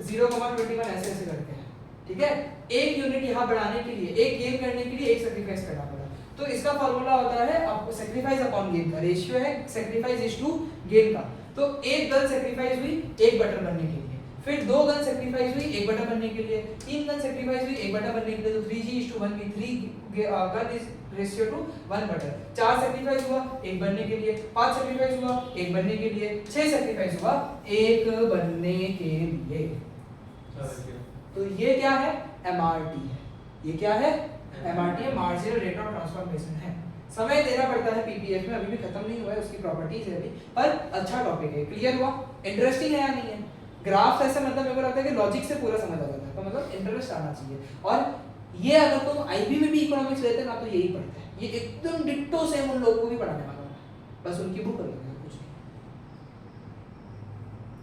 0,21 ऐसे ऐसे करके है, ठीक है। एक यूनिट यहाँ बढ़ाने के लिए, एक गेन करने के लिए एक सैक्रिफाइस करना पड़ा। तो इसका फार्मूला होता है आपको सैक्रिफाइस अपॉन गेन का, रेशियो है सैक्रिफाइस इज टू गेन का। तो एक गन सैक्रिफाइस हुई एक बटर बनने के लिए, फिर 2 गन सैक्रिफाइस हुई एक बटर बनने के लिए, 3 गन सैक्रिफाइस हुई एक बटर बनने के लिए, तो 3G:1 3 gun is ratio two 1 butter. 4 sacrifice हुआ एक बनने के लिए, 5 सैक्रिफाइस हुआ एक बनने के लिए, 6 सैक्रिफाइस हुआ एक बनने के लिए। तो ये क्या है, एमआरटी है। ये क्या है, एमआरटी है, मार्जिनल रेट ऑफ ट्रांसफॉर्मेशन है। समय देना पड़ता है पीपीएफ में, अभी भी खत्म नहीं हुआ है, उसकी प्रॉपर्टीज है अभी, पर अच्छा टॉपिक है। क्लियर हुआ, इंटरेस्टिंग है या नहीं है? ग्राफ ऐसे मतलब मेरे को लगता है कि लॉजिक से पूरा समझ आ जाता है, तो मतलब इंटरेस्ट आना चाहिए। और ये अगर तुम आईबी में भी इकोनॉमिक्स लेते ना तो यही पढ़ते हैं, ये एकदम डिट्टो सेम उन लोगों को भी पढ़ाने वाला है, बस उनकी बुक अलग है, कुछ नहीं।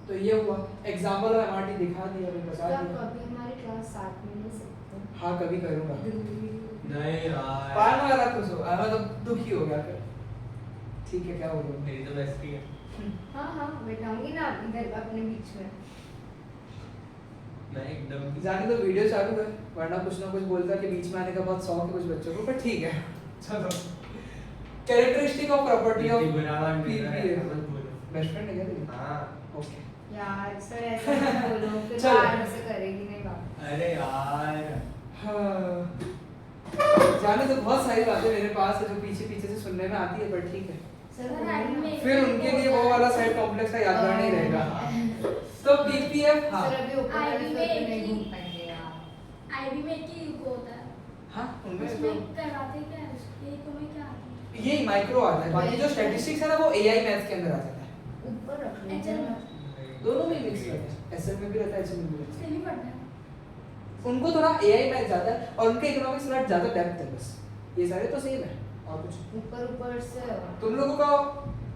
तो ये हुआ एग्जांपल और एमआरटी दिखा दिया, अभी बता दिया। कभी हमारी क्लास 7 में ले सकते हैं? हाँ कभी करूंगा। नहीं यार पाल वाला खुश हो, मतलब दुखी हो गया फिर। ठीक है, क्या हो गया? मेरी तो बेस्टी है। हाँ बैठाऊंगी ना इधर अपने बीच में। मैं एकदम जाने तो वीडियो चालू है, वरना कुछ ना कुछ बोलता कि बीच में आने का बहुत शौक है कुछ बच्चों को, पर ठीक है चलो। Characteristic of property of PPF. Best friend है क्या तेरी? हां ओके यार सर ऐसा मत बोलो, फिर चलो। बाद में से करेगी नहीं बात। अरे यार हाँ जाने तो बहुत सारी बातें मेरे पास है जो पीछे पीछे से सुनने में आती है, पर ठीक है, सर फिर उनके लिए वो वाला साइड कॉम्प्लेक्स का यादगार नहीं रहेगा। तो पीपीएफ हाँ सर अभी ऊपर IB वाले में सर एक नहीं ही- घूम पाएंगे यार। आईबी में एक ही यूको होता है, हाँ उनमें तो उसमें करवाते क्या है, ये तो में क्या आता है? यही माइक्रो आता है, बाकी जो स्टैटिस्टिक्स है ना वो एआई मैथ्स के अंदर आ जाता है। ऊपर रख HL लीजिए में। ना। दोनों में मिक्स रहता है, एसएम में भी रहता है, एचएम में भी रहता है। इसलिए नहीं पढ़ना है। उनको थोड़ा एआई मैथ ज्यादा है और उनके इकोनॉमिक्स थोड़ा ज्यादा डेप्थ है, बस ये सारे तो सेम है और कुछ। ऊपर से तुम लोगों का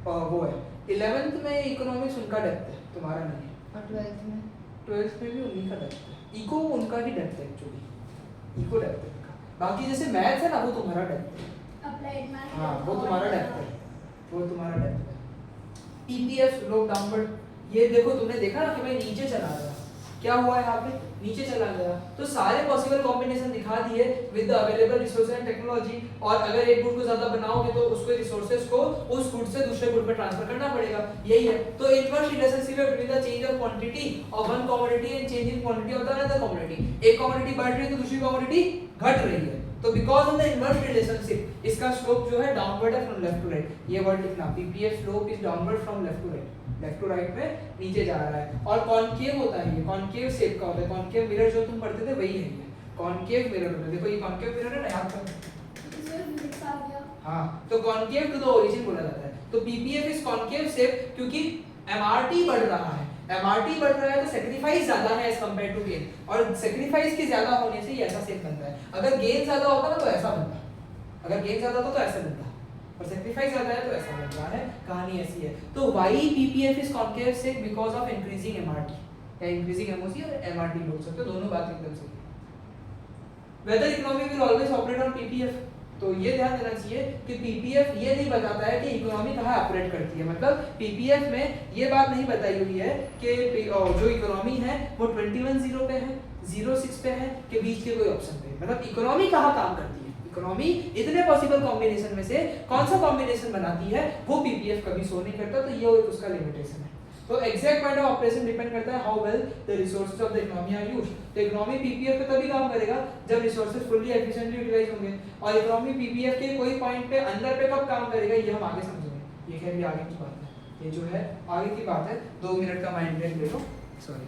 वो है 11th में इकोनॉमिक्स उनका डेप्थ है, तुम्हारा नहीं है। और 12th में 12th में भी उन्हीं का डेप्थ है, इको उनका ही डेप्थ है एक्चुअली, इको डेप्थ है उनका। बाकी जैसे मैथ्स है ना वो तुम्हारा डेप्थ है। अप्लाइड मैथ हाँ वो तुम्हारा डेप्थ है, वो तुम्हारा डेप्थ है। पीपीएफ स्लोप डाउनवर्ड, ये देखो तुमने देखा ना कि मैं नीचे चला गया, क्या हुआ यहाँ पे नीचे चला गया, तो सारे पॉसिबल कॉम्बिनेशन दिखा दिए with the available resources and technology. और अगर एक गुड को ज्यादा बनाओगे तो उसको रिसोर्सेज को उस गुड से दूसरे गुड में ट्रांसफर करना पड़ेगा, यही है। तो इनवर्स रिलेशनशिप है between the change of quantity of one commodity and change in quantity of the another commodity. एक कमोडिटी बढ़ रही है तो दूसरी कमोडिटी घट रही है, तो because of the inverse relationship इसका स्लोप जो है डाउनवर्ड है फ्रॉम लेफ्ट टू राइट। ये वर्ड लिखना, PPF slope is downward from left to right, left to right में नीचे जा रहा है। और कॉनकेव होता है, ये कॉनकेव शेप का होता है। कॉनकेव मिरर जो तुम पढ़ते थे वही है ये, कॉनकेव मिरर होता है। देखो ये कॉनकेव मिरर है ना, याद करो। इसमें फिजिक्स आ गया। हाँ, तो कॉनकेव टू द ओरिजिन बोला जाता है। तो पीपीएफ इज कॉनकेव शेप क्योंकि एमआरटी बढ़ रहा है, एमआरटी बढ़ रहा है तो सेक्रीफाइस ज्यादा है एज कंपेयर टू गेन, और सेक्रीफाइस के ज्यादा होने से ये ऐसा शेप बनता है। अगर गेन ज्यादा होता ना तो ऐसा बनता, अगर गेन ज्यादा होता तो ऐसा बनता, और सेक्रीफाइस ज्यादा है तो ऐसा बन रहा है। कहानी ऐसी है। तो why PPF is concave shape because of increasing MRT, या इंक्रीजिंग एमओसी और एमआरटी बोल सकते हो, दोनों बात एकदम सही है। Whether economy will always operate on PPF, तो ये ध्यान देना चाहिए कि पीपीएफ ये नहीं बताता है कि इकोनॉमी कहाँ ऑपरेट करती है। मतलब पीपीएफ में ये बात नहीं बताई हुई है कि जो इकोनॉमी है वो 21.0 पे है, 06 पे है, के बीच के कोई ऑप्शन पे। मतलब इकोनॉमी कहाँ काम करती है, इकोनॉमी इतने पॉसिबल कॉम्बिनेशन में से कौन सा कॉम्बिनेशन बनाती है वो पीपीएफ कभी शो नहीं करता। तो ये उसका लिमिटेशन है। तो exact point of operation depend करता है how well the resources of the economy are used. तो इकोनॉमी पीपीएफ पे तभी काम करेगा जब रिसोर्सेज फुल्ली एफिशिएंटली यूटिलाइज होंगे, और इकोनॉमी पीपीएफ के कोई पॉइंट पे अंदर पे कब काम करेगा ये हम आगे समझेंगे। ये खैर भी आगे की बात है, ये जो है आगे की बात है। 2 मिनट का माइंड ब्रेक ले लो। सॉरी,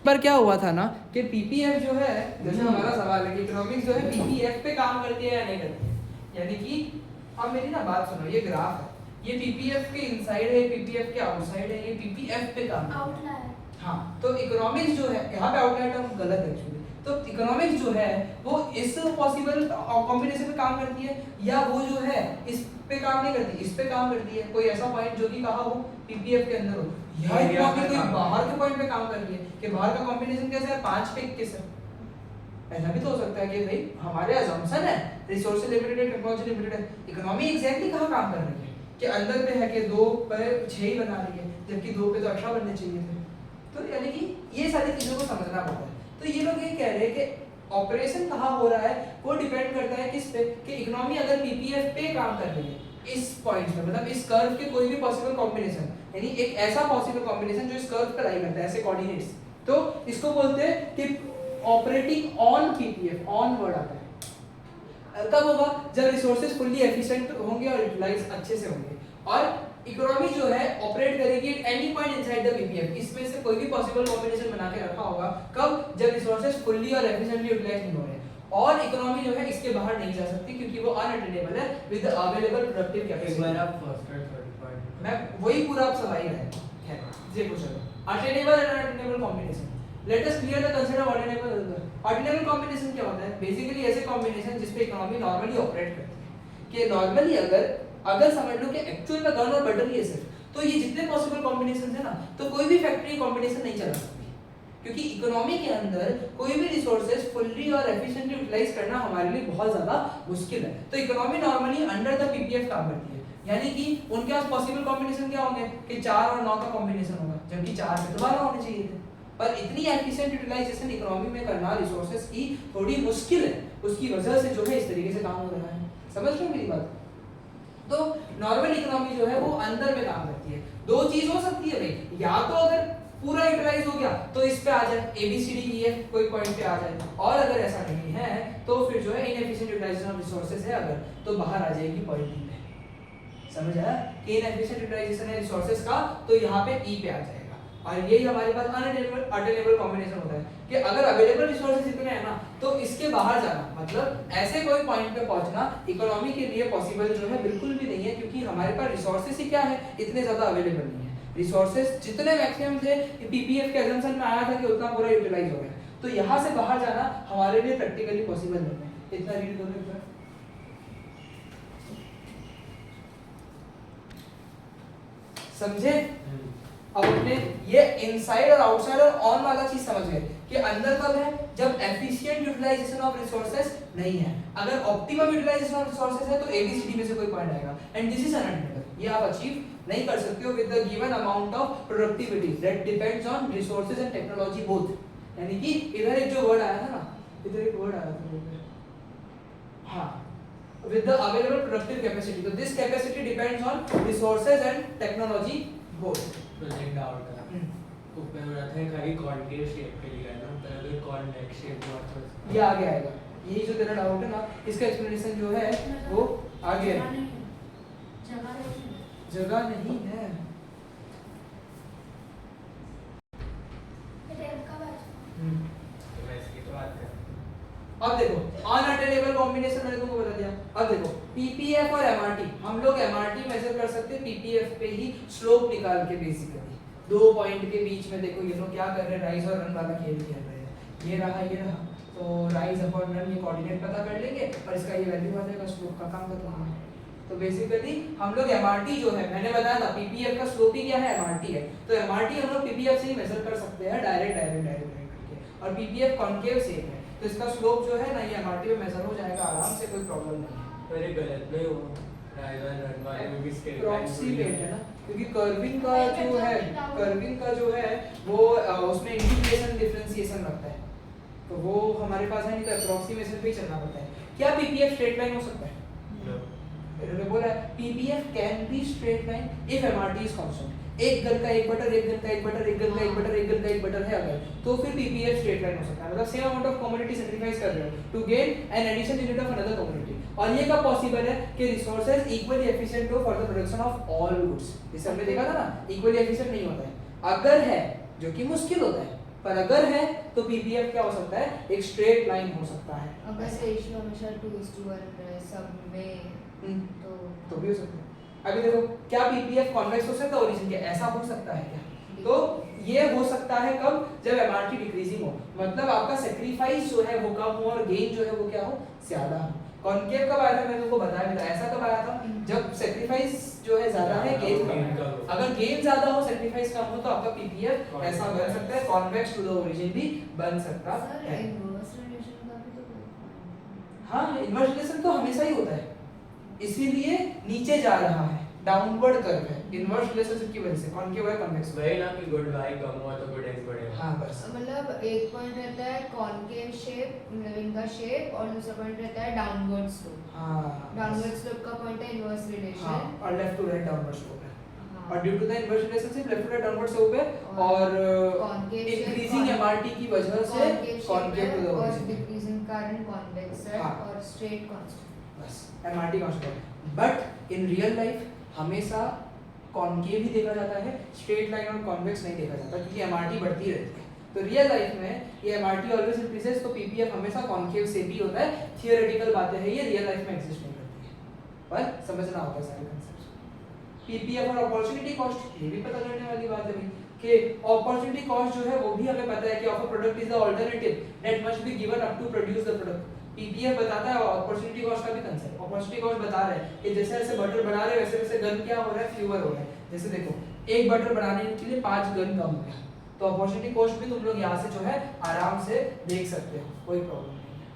पर क्या हुआ था ना कि पीपीएफ जो है, जैसे हमारा सवाल है कि इकोनॉमिक्स जो है पीपीएफ पे काम करती है या नहीं करती है। यानी कि अब मेरी ना बात सुनो, ये ग्राफ है, ये पीपीएफ के इनसाइड है, पीपीएफ के आउटसाइड है, ये पीपीएफ पे काम करता है। आउटलायर। हाँ, तो इकोनॉमिक्स जो है यहाँ पे आउटलायर टर्म गलत है एक्चुअली। तो इकोनॉमिक्स जो है वो इस पॉसिबल कॉम्बिनेशन पे काम करती है, या वो जो है इस पे काम नहीं करती, इस पे काम करती है। कोई ऐसा पॉइंट जो कि कहा हो पीपीएफ के अंदर हो, या इकोनॉमी कोई बाहर के पॉइंट पे काम कर रही है कि बाहर का कॉम्बिनेशन कैसा है 5 पे 21 है। ऐसा भी तो हो सकता है कि भाई हमारे अजम्पशन है रिसोर्स लिमिटेड है, टेक्नोलॉजी लिमिटेड है, इकोनॉमी एग्जैक्टली कहाँ काम कर रही है कि अंदर पे है कि 2 पे 6 ही बना रही है, जबकि 2 पे तो 18 बनने चाहिए थे। तो यानी कि ये सारी चीजों को समझना पड़ता है। तो ये लोग ये कह रहे हैं कि ऑपरेशन कहाँ हो रहा है वो डिपेंड करता है किस पे, कि इकोनॉमी अगर पीपीएफ पे काम कर रही है इस पॉइंट पे, मतलब इस कर्व के कोई भी पॉसिबल कॉम्बिनेशन, यानी एक ऐसा पॉसिबल कॉम्बिनेशन जो इस कर्व पे लाई करता है ऐसे कोऑर्डिनेट्स, तो इसको बोलते हैं कि operating on PPF. On word आता है तब होगा जब रिसोर्सेज फुल्ली एफिशिएंट होंगे और यूटिलाइज अच्छे से होंगे, और इकोनॉमी जो है ऑपरेट करेगी at any point inside the PPF. इसमें से कोई भी पॉसिबल कॉम्बिनेशन बना के रखा होगा, कब, जब रिसोर्सेज फुल्ली और एफिशिएंटली यूटिलाइज नहीं हो रहे, और इकोनॉमी जो है इसके बाहर नहीं जा सकती क्योंकि वो अनअटेनेबल है with the available productive capacity. एक बार आप फर्स्ट और थर्ड पॉइंट मैं वही पूरा आप सवाल है ये पूछ रहा हूं। Attainable and unattainable combination, let us clear the concept of attainable. Attainable combination क्या होता है? बेसिकली ऐसे कॉम्बिनेशन जिस पे इकोनॉमी नॉर्मली ऑपरेट करती है, कि नॉर्मली अगर समझ लो कि एक्चुअल में गन और बटन ही है सिर्फ, तो ये जितने पॉसिबल कॉम्बिनेशन है ना, तो कोई भी फैक्ट्री कॉम्बिनेशन नहीं चला सकती, क्योंकि इकोनॉमी के अंदर कोई भी रिसोर्सेज फुल्ली और एफिशिएंटली यूटिलाइज करना हमारे लिए बहुत ज्यादा मुश्किल है। तो economy normally under the PPF काम करती है, यानी कि उनके पास पॉसिबल कॉम्बिनेशन क्या होंगे कि 4 और 9 का कॉम्बिनेशन होगा, जबकि 4 पे तो 12 होने चाहिए थे। पर इतनी एफिशिएंट यूटिलाइजेशन इकोनॉमी में करना रिसोर्सेज की थोड़ी मुश्किल है, उसकी वजह से जो है इस तरीके से काम हो रहा है। समझ रहे हो मेरी बात? तो नॉर्मल इकोनॉमी जो है वो अंदर में काम करती है। 2 चीज हो सकती है भाई, या तो अगर पूरा यूटिलाइज हो गया तो इस पे आ जाए, A B C D E F कोई पॉइंट पे आ जाए, और अगर ऐसा नहीं है तो फिर जो है इनएफिशिएंट यूटिलाइजेशन ऑफ रिसोर्सेज है अगर, तो बाहर आ जाएगी पॉइंट डी पे। समझ आया कि इनएफिशिएंट यूटिलाइजेशन है रिसोर्सेज का, तो यहाँ पे ई पे आ जाएगा। और यही हमारे पास अनअटेनेबल कॉम्बिनेशन होता है कि अगर अवेलेबल रिसोर्सेज इतने हैं ना, तो इसके बाहर जाना, मतलब ऐसे कोई पॉइंट पे पहुंचना इकोनॉमी के लिए पॉसिबल जो है बिल्कुल भी नहीं है, क्योंकि हमारे पास रिसोर्सेज ही क्या है, इतने ज्यादा अवेलेबल नहीं है। रिसोर्सेज जितने मैक्सिमम थे पीपीएफ के अजम्पशन में आया था कि उतना पूरा यूटिलाइज हो गया, तो यहाँ से बाहर जाना हमारे लिए प्रैक्टिकली पॉसिबल नहीं है। इतना रीड करो एक बार, समझे? अब अपने ये इनसाइड और आउटसाइड और ऑन वाला चीज समझ गए कि अंदर कब है, जब एफिशिएंट यूटिलाइजेशन ऑफ रिसोर्सेज नहीं है। अगर ऑप्टिमम यूटिलाइजेशन ऑफ रिसोर्सेज है तो एबीसीडी में से कोई पॉइंट आएगा, एंड दिस इज अनअटेनेबल। ये आप अचीव नहीं कर सकते हो with the given amount of productivity that depends on resources and technology both. यानी कि इधर एक जो वर्ड आया था ना, इधर एक वर्ड आया था, हाँ, with the available productive capacity, so this capacity depends on resources and technology both. Project out है ऊपर हो रहा था खाली कॉन्केव शेप के लिए ना, पर अगर कॉन्वेक्स शेप हुआ तो ये आगे आएगा। यही जो तेरा डाउट है ना, इसका एक्सप्लेनेशन जो है वो आगे है। जगह नहीं है, तो मैं इसकी तो बात कर अब देखो अनअटेनेबल कॉम्बिनेशन मैंने तुमको बता दिया। अब देखो पीपीएफ और एमआरटी, हम लोग एमआरटी मेजर कर सकते हैं पीपीएफ पे ही स्लोप निकाल के। बेसिकली दो पॉइंट के बीच में देखो ये लोग क्या कर रहे हैं, राइज और रन वाला खेल खेल रहे हैं। ये रहा तो राइज अपॉन रन, ये कोऑर्डिनेट पता कर लेंगे और इसका ये वैल्यू आ जाएगा, स्लोप का काम खत्म हो गया। तो बेसिकली हम लोग एमआरटी जो है, मैंने बताया था पीपीएफ का स्लोप ही क्या है, एमआरटी है। तो एमआरटी हम लोग पीपीएफ से ही मेजर कर सकते हैं डायरेक्ट करके, और पीपीएफ कॉन्केव शेप है तो इसका स्लोप जो है ना ये एमआरटी में मेजर हो जाएगा आराम से, कोई प्रॉब्लम नहीं है। पर ये गलत नहीं हुआ, राइज और रन वाले में भी स्ट्रेट लाइन अप्रॉक्सीमेट है ना, क्योंकि कर्विंग का जो है, कर्विंग का जो है वो उसमें इंटीग्रेशन डिफरेंशिएशन लगता है, तो वो हमारे पास है नहीं, तो अप्रॉक्सीमेशन पे ही चलना पड़ता है। क्या पीपीएफ स्ट्रेट लाइन हो सकता है? इन्होंने बोला है PPF can be straight line if MRT is constant. एक गन का एक बटर, एक गन का एक बटर, एक गन का एक बटर, एक गन का एक बटर है अगर, तो फिर पीपीएफ स्ट्रेट लाइन हो सकता है। मतलब same amount of commodity sacrifice कर रहे हो to gain an additional unit of another commodity. और ये कब पॉसिबल है कि रिसोर्सेज इक्वली एफिशिएंट हो for the production of all goods. इस हमने देखा था ना, इक्वली एफिशिएंट नहीं होता है। अगर है, जो कि मुश्किल होता है, पर अगर है तो पीपीएफ क्या हो सकता है, एक स्ट्रेट लाइन हो सकता है। अगर रेशियो हमेशा 2:1 है सब में तो भी हो सकता है। अभी देखो क्या पीपीएफ कॉन्वेक्स हो सकता है ओरिजिन के, ऐसा हो सकता है क्या? तो ये हो सकता है कब, जब एमआरटी डिक्रीजिंग हो, मतलब आपका सैक्रिफाइस जो है वो कम हो और गेन जो है वो क्या हो, ज्यादा हो। कॉन्केव कब आया था, मैंने तुमको बताया भी था, ऐसा कब आया था, जब सैक्रिफाइस जो है ज्यादा है, गेन कम है। अगर गेन ज्यादा हो, सैक्रिफाइस कम हो, तो आपका पीपीएफ ऐसा बन सकता है, कॉन्वेक्स टू द ओरिजिन भी बन सकता है। इनवर्स रिलेशन का भी तो हाँ, इनवर्स रिलेशन तो हमेशा ही होता है, इसीलिए नीचे जा रहा है, डाउनवर्ड कर्व है इनवर्स रिलेशनशिप की वजह से, कॉनकेव है कन्वेक्स। वही ना कि गुड वाई कम हुआ तो गुड एक्स बढ़ेगा। हाँ बस, मतलब एक पॉइंट रहता है कॉनकेव शेप, मतलब इनका शेप, और दूसरा पॉइंट रहता है डाउनवर्ड स्लोप। हाँ डाउनवर्ड स्लोप का पॉइंट है इनवर्स हाँ, रिलेशन, और left to right downward slope है। हाँ। और due to the inverse relationship left to right downward slope है, और concave shape, इंक्रीजिंग एमआरटी की वजह से कॉनकेव टू द और ओरिजिन। डिक्रीजिंग कारण कॉन्वेक्स है, हाँ। और स्ट्रेट कांस्टेंट। बस MRT constant. But in real life हमेशा कॉनकेव ही देखा जाता है, स्ट्रेट लाइन और कॉन्वेक्स नहीं देखा जाता, क्योंकि एमआरटी बढ़ती रहती है। तो रियल लाइफ में ये एमआरटी ऑलवेज इंक्रीजेस, तो पीपीएफ हमेशा कॉनकेव से भी होता है। थियोरेटिकल बातें हैं, ये रियल लाइफ में एग्जिस्ट नहीं करती है, पर समझना होता है सारे कंसेप्ट्स। पीपीएफ और अपॉर्चुनिटी कॉस्ट, ये भी पता करने वाली बात है भाई, कि अपॉर्चुनिटी कॉस्ट जो है वो भी हमें पता है कि of a product is the alternative that must be given up to produce the product. PPF बताता है अपॉर्चुनिटी कॉस्ट का भी कंसेप्ट। अपॉर्चुनिटी कॉस्ट बता रहे हैं कि जैसे जैसे बटर बढ़ा रहे हैं वैसे वैसे गन क्या हो रहा है, फ्यूअर हो रहा है। जैसे देखो एक बटर बनाने के लिए 5 गन कम हो गया, तो अपॉर्चुनिटी कॉस्ट भी तुम लोग यहाँ से जो है आराम से देख सकते हो, कोई प्रॉब्लम नहीं है।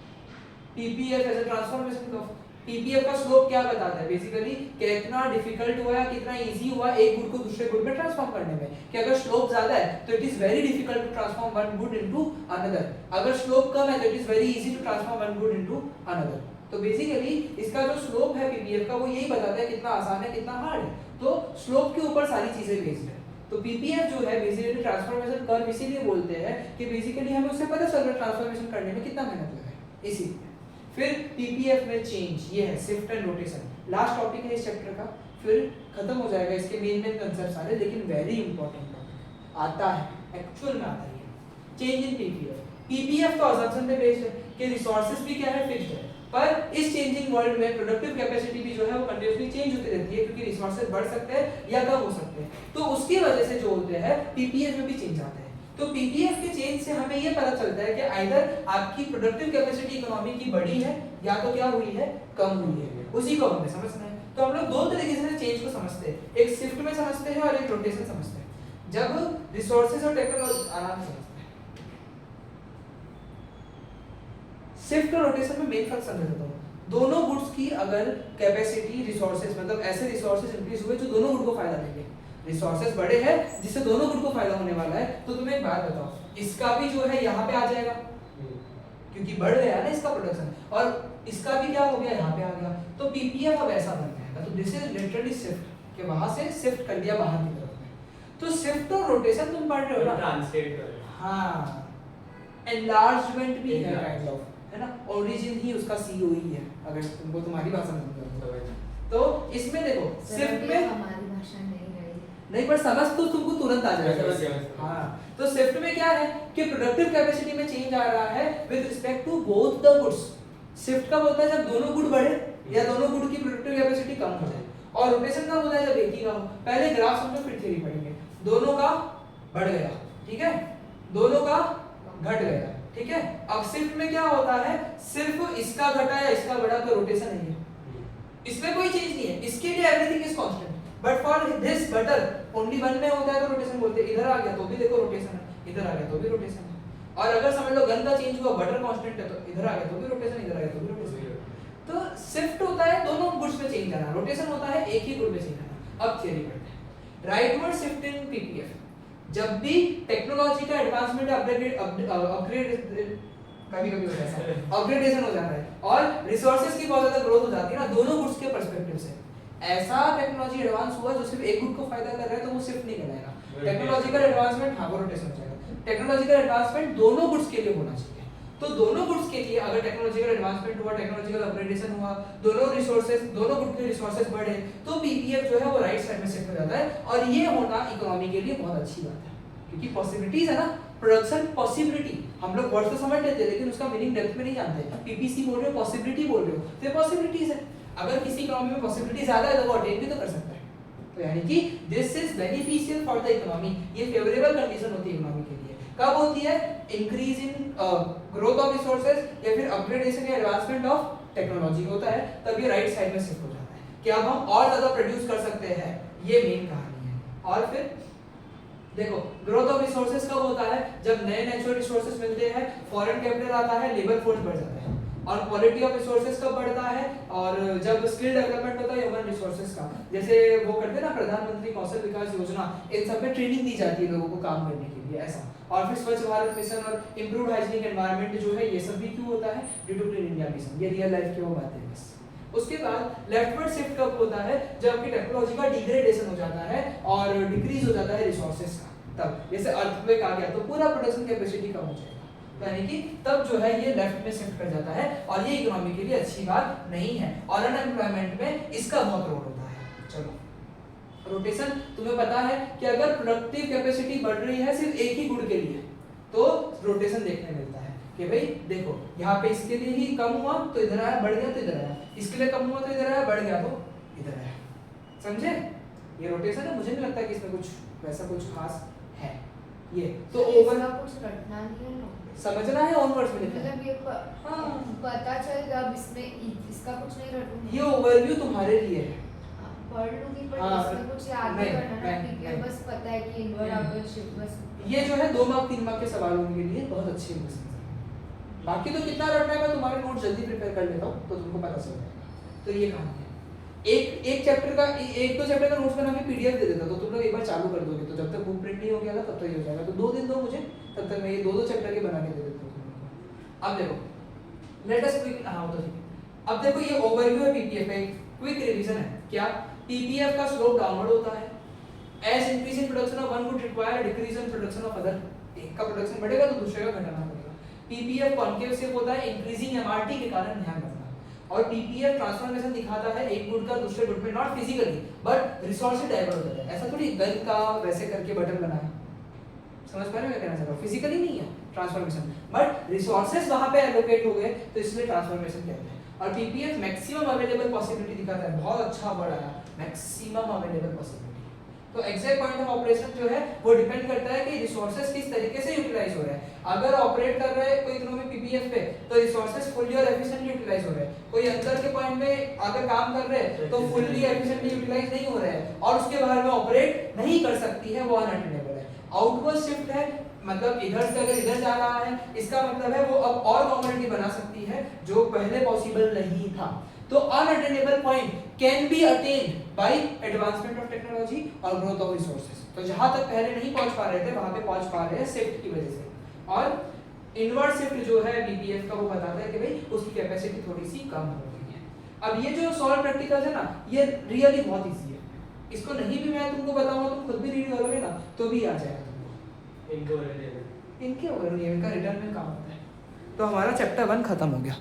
PPF as a transformation curve, PPF का स्लोप क्या बताता है, बेसिकली कितना डिफिकल्ट हुआ या कितना इजी हुआ एक गुड को दूसरे गुड में ट्रांसफॉर्म करने में। कि अगर स्लोप ज्यादा है तो it is very difficult to transform one good into another, अगर स्लोप कम है तो it is very easy to transform one good into another. तो बेसिकली इसका जो स्लोप है पीपीएफ का वो यही बताता है कितना आसान है कितना हार्ड है, तो स्लोप के ऊपर सारी चीजें बेस्ड है। तो पीपीएफ जो है बेसिकली ट्रांसफॉर्मेशन कर्व इसीलिए बोलते हैं कि बेसिकली हमें उससे पता चल रहा है ट्रांसफॉर्मेशन करने में कितना मेहनत लगा है, इसीलिए। फिर पीपीएफ में चेंज, ये है shift and rotation, last topic है इस चैप्टर का, फिर खत्म हो जाएगा। इसके मेन कंसेप्ट सारे, लेकिन वेरी इंपॉर्टेंट टॉपिक आता है, एक्चुअल में आता है। चेंज इन पीपीएफ, पीपीएफ तो अजम्पशन पे बेस्ड है कि रिसोर्सेज भी क्या है, फिक्स्ड है, पर इस चेंजिंग वर्ल्ड में प्रोडक्टिव कैपेसिटी भी जो है वो कंटीन्यूअसली चेंज होती रहती है, क्योंकि रिसोर्सेज बढ़ सकते हैं या कम हो सकते हैं। तो उसकी वजह से जो होते हैं पीपीएफ में भी चेंज आता है। तो पीपीएफ के चेंज से हमें ये पता चलता है कि आइदर आपकी प्रोडक्टिव कैपेसिटी इकोनॉमी की बढ़ी है या तो क्या हुई है, कम हुई है, उसी को हमें समझना है। तो हम लोग दो तरीके से चेंज को समझते हैं, एक शिफ्ट में समझते हैं और एक रोटेशन समझते हैं। जब रिसोर्सेज और टेक्नोलॉजी आराम से समझते हैं, शिफ्ट और रोटेशन में मेन फर्क समझ देता हूँ। दोनों गुड्स की अगर कैपेसिटी रिसोर्सेज, मतलब ऐसे रिसोर्सेज इंक्रीज हुए जो दोनों गुड को फायदा देंगे, रिसोर्सेज बड़े हैं जिससे दोनों गुड को फायदा होने वाला है, तो तुम्हें एक बात बताओ, इसका भी जो है यहाँ पे आ जाएगा क्योंकि बढ़ गया ना इसका प्रोडक्शन, और इसका भी क्या हो गया, यहाँ पे आ गया। तो पीपीएफ अब ऐसा बन जाएगा। तो दिस इज लिटरली शिफ्ट, कि वहां से शिफ्ट कर दिया बाहर की तरफ में। तो शिफ्ट और रोटेशन तुम पढ़ रहे हो ना, ट्रांसलेट कर, हाँ एनलार्जमेंट भी है काइंड ऑफ, है ना, ओरिजिन ही उसका सीओ ही है, अगर तुमको तुम्हारी भाषा में समझ। तो इसमें देखो शिफ्ट में हमारी भाषा नहीं रही, नहीं पर समझ तो तुमको तुरंत आ जाएगा। समझ गया। हाँ, तो शिफ्ट में क्या है कि प्रोडक्टिव कैपेसिटी में चेंज आ रहा है with respect to both the goods. Shift कब होता है जब दोनों गुड बढ़े या दोनों गुड की प्रोडक्टिव कैपेसिटी कम हो जाए, और रोटेशन कब होता है जब एक ही का हो। पहले ग्राफ समझो फिर थ्योरी पढ़ेंगे। दोनों का बढ़ गया, ठीक है, दोनों का घट गया, ठीक है। अब शिफ्ट में क्या होता है, सिर्फ इसका घटा या इसका बढ़ा तो रोटेशन नहीं है, इसमें कोई चेंज नहीं है, इसके लिए everything is constant. But for this butter only one में होता है तो रोटेशन बोलते हैं। इधर आ गया तो भी देखो रोटेशन है, इधर आ गया तो भी रोटेशन है। और अगर समझ लो गन का चेंज हुआ, बटर कांस्टेंट है, तो इधर आ गया तो भी रोटेशन, इधर आ गया तो भी रोटेशन। तो शिफ्ट होता है दोनों गुड्स में चेंज आना, रोटेशन होता है एक ही गुड में चेंज आना। अब थ्योरी पढ़ते हैं। राइटवर्ड शिफ्ट इन पीपीएफ, जब भी टेक्नोलॉजी का एडवांसमेंट अपग्रेड कभी-कभी होता है, अपग्रेडेशन हो जाता है और रिसोर्सेज की बहुत ज्यादा ग्रोथ हो जाती है ना दोनों गुड्स के पर्सपेक्टिव से। ऐसा टेक्नोलॉजी एडवांस हुआ जो सिर्फ एक गुड को फायदा कर रहा है तो वो शिफ्ट नहीं कहलाएगा। टेक्नोलॉजिकल एडवांसमेंट, हाँ वो रोटेशन हो जाएगा। टेक्नोलॉजिकल एडवांसमेंट दोनों गुड्स के लिए होना चाहिए। तो दोनों गुड्स के लिए अगर टेक्नोलॉजिकल एडवांसमेंट हुआ, टेक्नोलॉजिकल अपग्रेडेशन हुआ, दोनों रिसोर्सेज, दोनों गुड के रिसोर्सेज बढ़े, तो पीपीएफ जो है वो राइट साइड में शिफ्ट हो जाता है। और ये होना इकोनॉमी के लिए बहुत अच्छी बात है क्योंकि पॉसिबिलिटीज है ना, प्रोडक्शन पॉसिबिलिटी। हम लोग वर्ड तो समझ लेते हैं लेकिन उसका मीनिंग डेप्थ में नहीं जानते। पीपीसी बोल रहे हो, पॉसिबिलिटी बोल रहे हो, तो ये पॉसिबिलिटीज है। अगर किसी इकोनॉमी में पॉसिबिलिटी ज्यादा है तो वो अटेन भी तो कर सकता है। तो यानी कि this is beneficial for the economy. ये फेवरेबल कंडीशन होती है इकोनॉमी के लिए। कब होती है, increase in growth of resources या फिर अपग्रेडेशन या एडवांसमेंट ऑफ टेक्नोलॉजी होता है, तब ये राइट साइड में शिफ्ट हो जाता है कि अब हम और ज्यादा प्रोड्यूस कर सकते हैं। ये मेन कहानी है। और फिर देखो ग्रोथ ऑफ रिसोर्सेज कब होता है, जब नए नेचुरल रिसोर्सेज मिलते हैं, फॉरेन कैपिटल आता है, लेबर फोर्स बढ़ जाता है। और क्वालिटी ऑफ रिसोर्सेज कब बढ़ता है, और जब स्किल डेवलपमेंट होता है ह्यूमन रिसोर्सेज का, जैसे वो करते हैं ना प्रधानमंत्री कौशल विकास योजना, इन सब में ट्रेनिंग दी जाती है लोगों को काम करने के लिए, ऐसा। और फिर स्वच्छ भारत मिशन और इंप्रूव्ड हाइजीनिक एनवायरनमेंट जो है, ये सब भी क्यों होता है, due to clean India mission. ये रियल लाइफ की वो बात है बस। उसके बाद लेफ्टवर्ड शिफ्ट कब होता है, जब आपकी टेक्नोलॉजी का डिग्रेडेशन हो जाता है और डिक्रीज हो जाता है रिसोर्सेज का। तब जैसे अर्थक्वेक आ गया तो पूरा प्रोडक्शन कैपेसिटी कम हो जाएगा, यानी कि तब जो है ये लेफ्ट में शिफ्ट कर जाता है और ये इकोनॉमी के लिए अच्छी बात नहीं है। और अनएम्प्लॉयमेंट में इसका बहुत रोल होता है। चलो रोटेशन, तुम्हें पता है कि अगर प्रोडक्टिव कैपेसिटी बढ़ रही है सिर्फ एक ही गुड के लिए तो रोटेशन देखने मिलता है कि भाई देखो यहाँ पे इसके लिए ही कम हुआ तो इधर आया, बढ़ गया तो इधर आया, इसके लिए कम हुआ तो इधर आया, बढ़ गया तो इधर आया। समझे, ये रोटेशन है। मुझे नहीं लगता कि इसमें कुछ वैसा कुछ खास है। ये तो ओवर कुछ रटना नहीं है ना, समझना है, ऑन वर्ड्स में लिखना है। मतलब ये हाँ। पता चलेगा अब इसमें इसका कुछ नहीं रटूंगी। ये ओवरव्यू तुम्हारे लिए है। पढ़ लूंगी पर हाँ, इसमें कुछ याद नहीं, नहीं करना ना, ठीक है, नहीं। बस पता है कि इनवर्ड आउटवर्ड शिफ्ट बस। ये जो है 2 मार्क 3 मार्क के सवालों के लिए बहुत अच्छे क्वेश्चन है। बाकी तो कितना रटना है मैं तुम्हारे नोट जल्दी प्रिपेयर कर लेता हूँ तो तुमको पता चल जाएगा। तो ये कहानी है। एक चैप्टर का 1-2 चैप्टर का नोट्स बना के पीडीएफ दे देता तो तुम लोग एक बार चालू कर दोगे, तो जब तक बुक प्रिंट नहीं हो गया था तब तक ये हो जाएगा। तो 2 दिन दो मुझे, तब तक मैं ये 2-2 चैप्टर के बना के दे देता हूँ। अब देखो लेट अस क्विक, हाँ तो ठीक है। अब देखो ये ओवरव्यू है पीपीएफ का, क्विक रिवीजन है। क्या पीपीएफ का स्लोप डाउनवर्ड होता है। As increase in production of one would require decrease in production of other. एक का प्रोडक्शन बढ़ेगा तो दूसरे का घटना पड़ेगा। पीपीएफ कॉन्केव शिफ्ट होता है इंक्रीजिंग एमआरटी के कारण, ध्यान रखना। और पीपीएफ ट्रांसफॉर्मेशन दिखाता है एक गुड का दूसरे गुड में, नॉट फिजिकली बट रिसोर्स से डाइवर्ट होता है। ऐसा थोड़ी गन का वैसे करके बटन बनाया, समझ पा रहे हो क्या कहना चाह रहा हूं? फिजिकली नहीं है ट्रांसफॉर्मेशन, बट रिसोर्सेज वहां पे एलोकेट हो गए तो इसलिए ट्रांसफॉर्मेशन कहते हैं। और पीपीएफ मैक्सिमम अवेलेबल पॉसिबिलिटी दिखाता है, बहुत अच्छा वर्ड आया, मैक्सिमम अवेलेबल पॉसिबिलिटी। तो एग्जैक्ट पॉइंट ऑफ ऑपरेशन जो है वो डिपेंड करता है कि रिसोर्सेज किस तरीके से यूटिलाइज हो रहे हैं। अगर ऑपरेट कर रहे हैं कोई इकोनॉमी पीपीएफ पे तो रिसोर्सेज फुल्ली और एफिशिएंटली यूटिलाइज हो रहे हैं। कोई अंदर के पॉइंट में अगर काम कर रहे हैं तो फुल्ली एफिशिएंटली यूटिलाइज नहीं हो रहे हैं और उसके बाहर में ऑपरेट नहीं कर सकती है, वो अनअटेनेबल है। आउटवर्ड शिफ्ट है, मतलब इधर से अगर इधर जा रहा है, इसका मतलब है वो अब और कमोडिटी बना सकती है जो पहले पॉसिबल नहीं था। तो unattainable point can be attend bye advancement of technology और ग्रोथ ऑफ रिसोर्सेज। तो जहां तक पहले नहीं पहुंच पा रहे थे वहां पे पहुंच पा रहे हैं शिफ्ट की वजह से। और इनवर्ड शिफ्ट जो है बीपीएफ का वो बताता है कि भाई उसकी कैपेसिटी थोड़ी सी कम हो गई है। अब ये जो सॉल्व प्रैक्टिकल्स है ना, ये रियली बहुत इजी है। इसको नहीं भी मैं तुमको बताऊंगा, तुम खुद भी रीड करोगे ना तो भी आ जाएगा तुमको। इनके ओवरव्यू इनका रिटर्न में काम होता है। तो हमारा चैप्टर 1 खत्म हो गया।